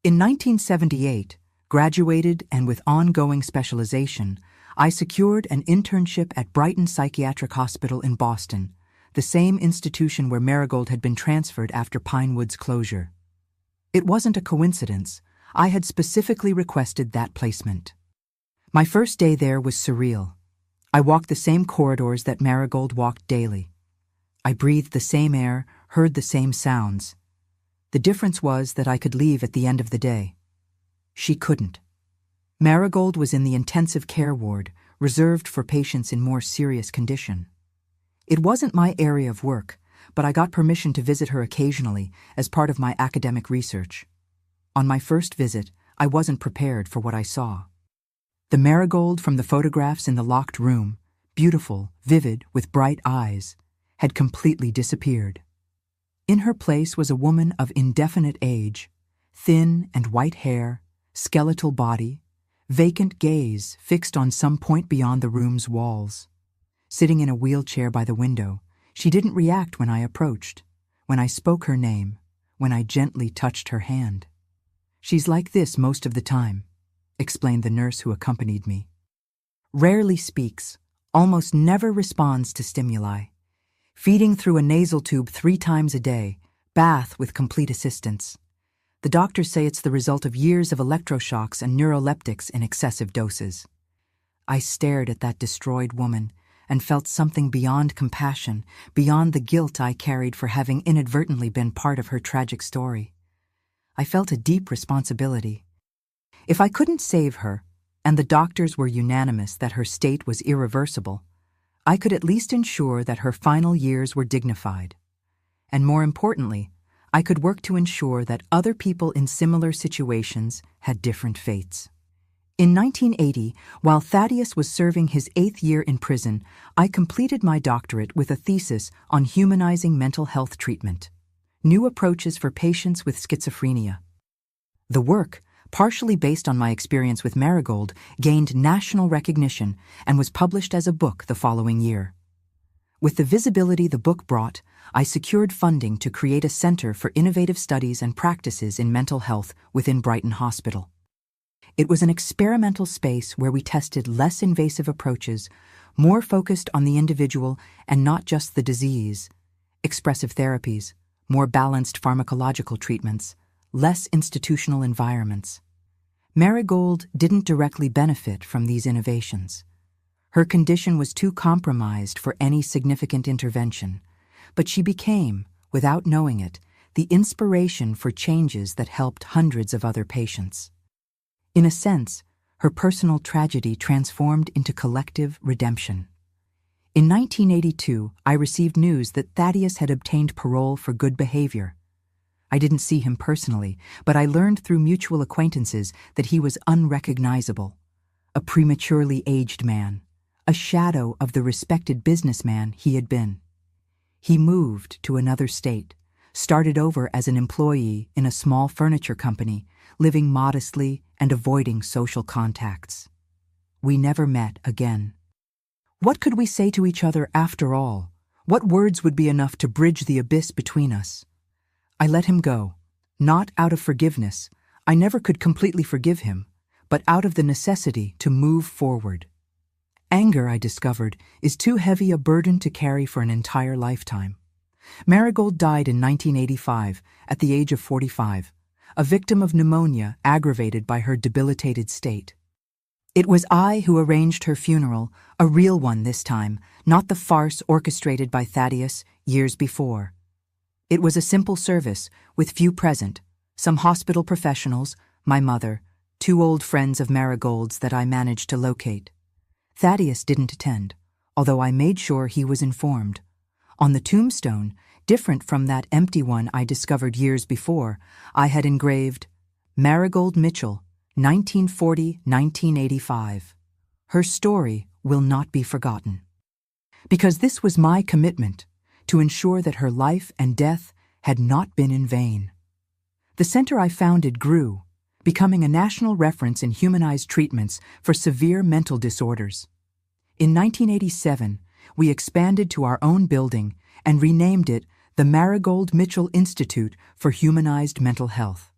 In 1978, graduated and with ongoing specialization, I secured an internship at Brighton Psychiatric Hospital in Boston, the same institution where Marigold had been transferred after Pinewood's closure. It wasn't a coincidence. I had specifically requested that placement. My first day there was surreal. I walked the same corridors that Marigold walked daily. I breathed the same air, heard the same sounds. The difference was that I could leave at the end of the day. She couldn't. Marigold was in the intensive care ward, reserved for patients in more serious condition. It wasn't my area of work, but I got permission to visit her occasionally as part of my academic research. On my first visit, I wasn't prepared for what I saw. The Marigold from the photographs in the locked room, beautiful, vivid, with bright eyes, had completely disappeared. In her place was a woman of indefinite age, thin and white hair, skeletal body, vacant gaze fixed on some point beyond the room's walls. Sitting in a wheelchair by the window, she didn't react when I approached, when I spoke her name, when I gently touched her hand. "She's like this most of the time," explained the nurse who accompanied me. "Rarely speaks, almost never responds to stimuli. Feeding through a nasal tube 3 times a day, bath with complete assistance. The doctors say it's the result of years of electroshocks and neuroleptics in excessive doses." I stared at that destroyed woman and felt something beyond compassion, beyond the guilt I carried for having inadvertently been part of her tragic story. I felt a deep responsibility. If I couldn't save her, and the doctors were unanimous that her state was irreversible, I could at least ensure that her final years were dignified. And more importantly, I could work to ensure that other people in similar situations had different fates. In 1980, while Thaddeus was serving his 8th year in prison, I completed my doctorate with a thesis on humanizing mental health treatment, new approaches for patients with schizophrenia. The work, partially based on my experience with Marigold, gained national recognition and was published as a book the following year. With the visibility the book brought, I secured funding to create a center for innovative studies and practices in mental health within Brighton Hospital. It was an experimental space where we tested less invasive approaches, more focused on the individual and not just the disease, expressive therapies, more balanced pharmacological treatments, less institutional environments. Marigold didn't directly benefit from these innovations. Her condition was too compromised for any significant intervention, but she became, without knowing it, the inspiration for changes that helped hundreds of other patients. In a sense, her personal tragedy transformed into collective redemption. In 1982, I received news that Thaddeus had obtained parole for good behavior. I didn't see him personally, but I learned through mutual acquaintances that he was unrecognizable, a prematurely aged man, a shadow of the respected businessman he had been. He moved to another state, started over as an employee in a small furniture company, living modestly and avoiding social contacts. We never met again. What could we say to each other after all? What words would be enough to bridge the abyss between us? I let him go, not out of forgiveness. I never could completely forgive him, but out of the necessity to move forward. Anger, I discovered, is too heavy a burden to carry for an entire lifetime. Marigold died in 1985 at the age of 45, a victim of pneumonia aggravated by her debilitated state. It was I who arranged her funeral, a real one this time, not the farce orchestrated by Thaddeus years before. It was a simple service, with few present, some hospital professionals, my mother, 2 old friends of Marigold's that I managed to locate. Thaddeus didn't attend, although I made sure he was informed. On the tombstone, different from that empty one I discovered years before, I had engraved, "Marigold Mitchell, 1940-1985. Her story will not be forgotten." Because this was my commitment, to ensure that her life and death had not been in vain. The center I founded grew, becoming a national reference in humanized treatments for severe mental disorders. In 1987, we expanded to our own building and renamed it the Marigold Mitchell Institute for Humanized Mental Health.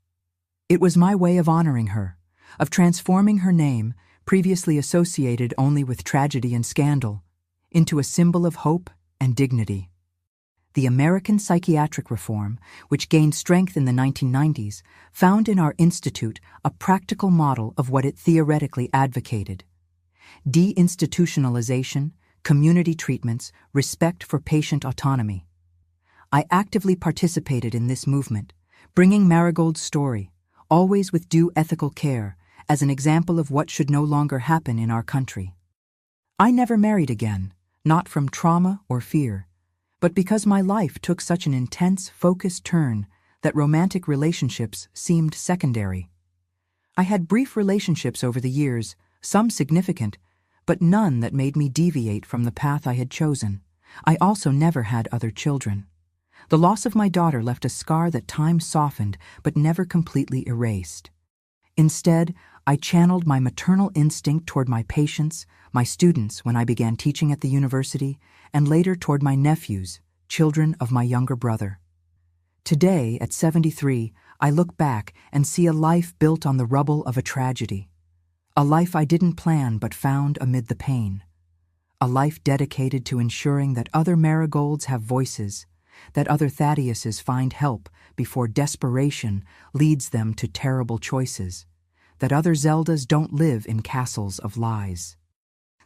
It was my way of honoring her, of transforming her name, previously associated only with tragedy and scandal, into a symbol of hope and dignity. The American psychiatric reform, which gained strength in the 1990s, found in our institute a practical model of what it theoretically advocated: deinstitutionalization, community treatments, respect for patient autonomy. I actively participated in this movement, bringing Marigold's story, always with due ethical care, as an example of what should no longer happen in our country. I never married again, not from trauma or fear, but because my life took such an intense, focused turn that romantic relationships seemed secondary. I had brief relationships over the years, some significant, but none that made me deviate from the path I had chosen. I also never had other children. The loss of my daughter left a scar that time softened but never completely erased. Instead, I channeled my maternal instinct toward my patients, my students when I began teaching at the university, and later toward my nephews, children of my younger brother. Today, at 73, I look back and see a life built on the rubble of a tragedy. A life I didn't plan but found amid the pain. A life dedicated to ensuring that other Marigolds have voices, that other Thaddeus's find help before desperation leads them to terrible choices, that other Zeldas don't live in castles of lies.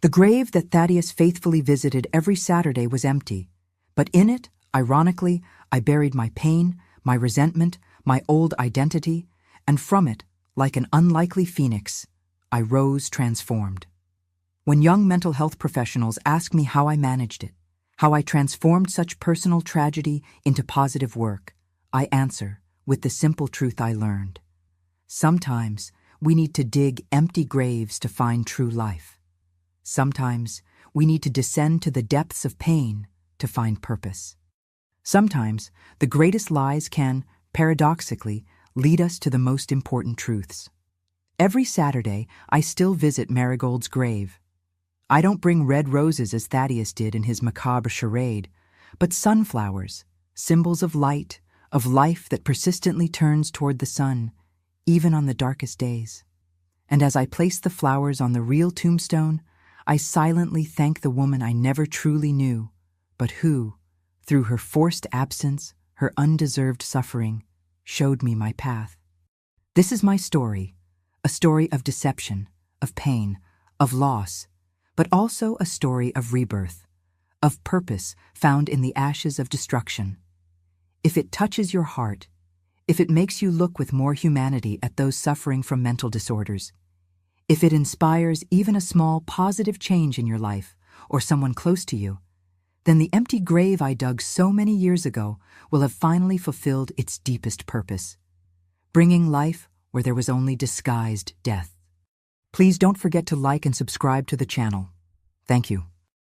The grave that Thaddeus faithfully visited every Saturday was empty, but in it, ironically, I buried my pain, my resentment, my old identity, and from it, like an unlikely phoenix, I rose transformed. When young mental health professionals ask me how I managed it, how I transformed such personal tragedy into positive work, I answer with the simple truth I learned. Sometimes we need to dig empty graves to find true life. Sometimes we need to descend to the depths of pain to find purpose. Sometimes the greatest lies can, paradoxically, lead us to the most important truths. Every Saturday, I still visit Marigold's grave. I don't bring red roses as Thaddeus did in his macabre charade, but sunflowers, symbols of light, of life that persistently turns toward the sun, even on the darkest days. And as I place the flowers on the real tombstone, I silently thank the woman I never truly knew, but who, through her forced absence, her undeserved suffering, showed me my path. This is my story, a story of deception, of pain, of loss, but also a story of rebirth, of purpose found in the ashes of destruction. If it touches your heart, if it makes you look with more humanity at those suffering from mental disorders, if it inspires even a small positive change in your life or someone close to you, then the empty grave I dug so many years ago will have finally fulfilled its deepest purpose, bringing life where there was only disguised death. Please don't forget to like and subscribe to the channel. Thank you.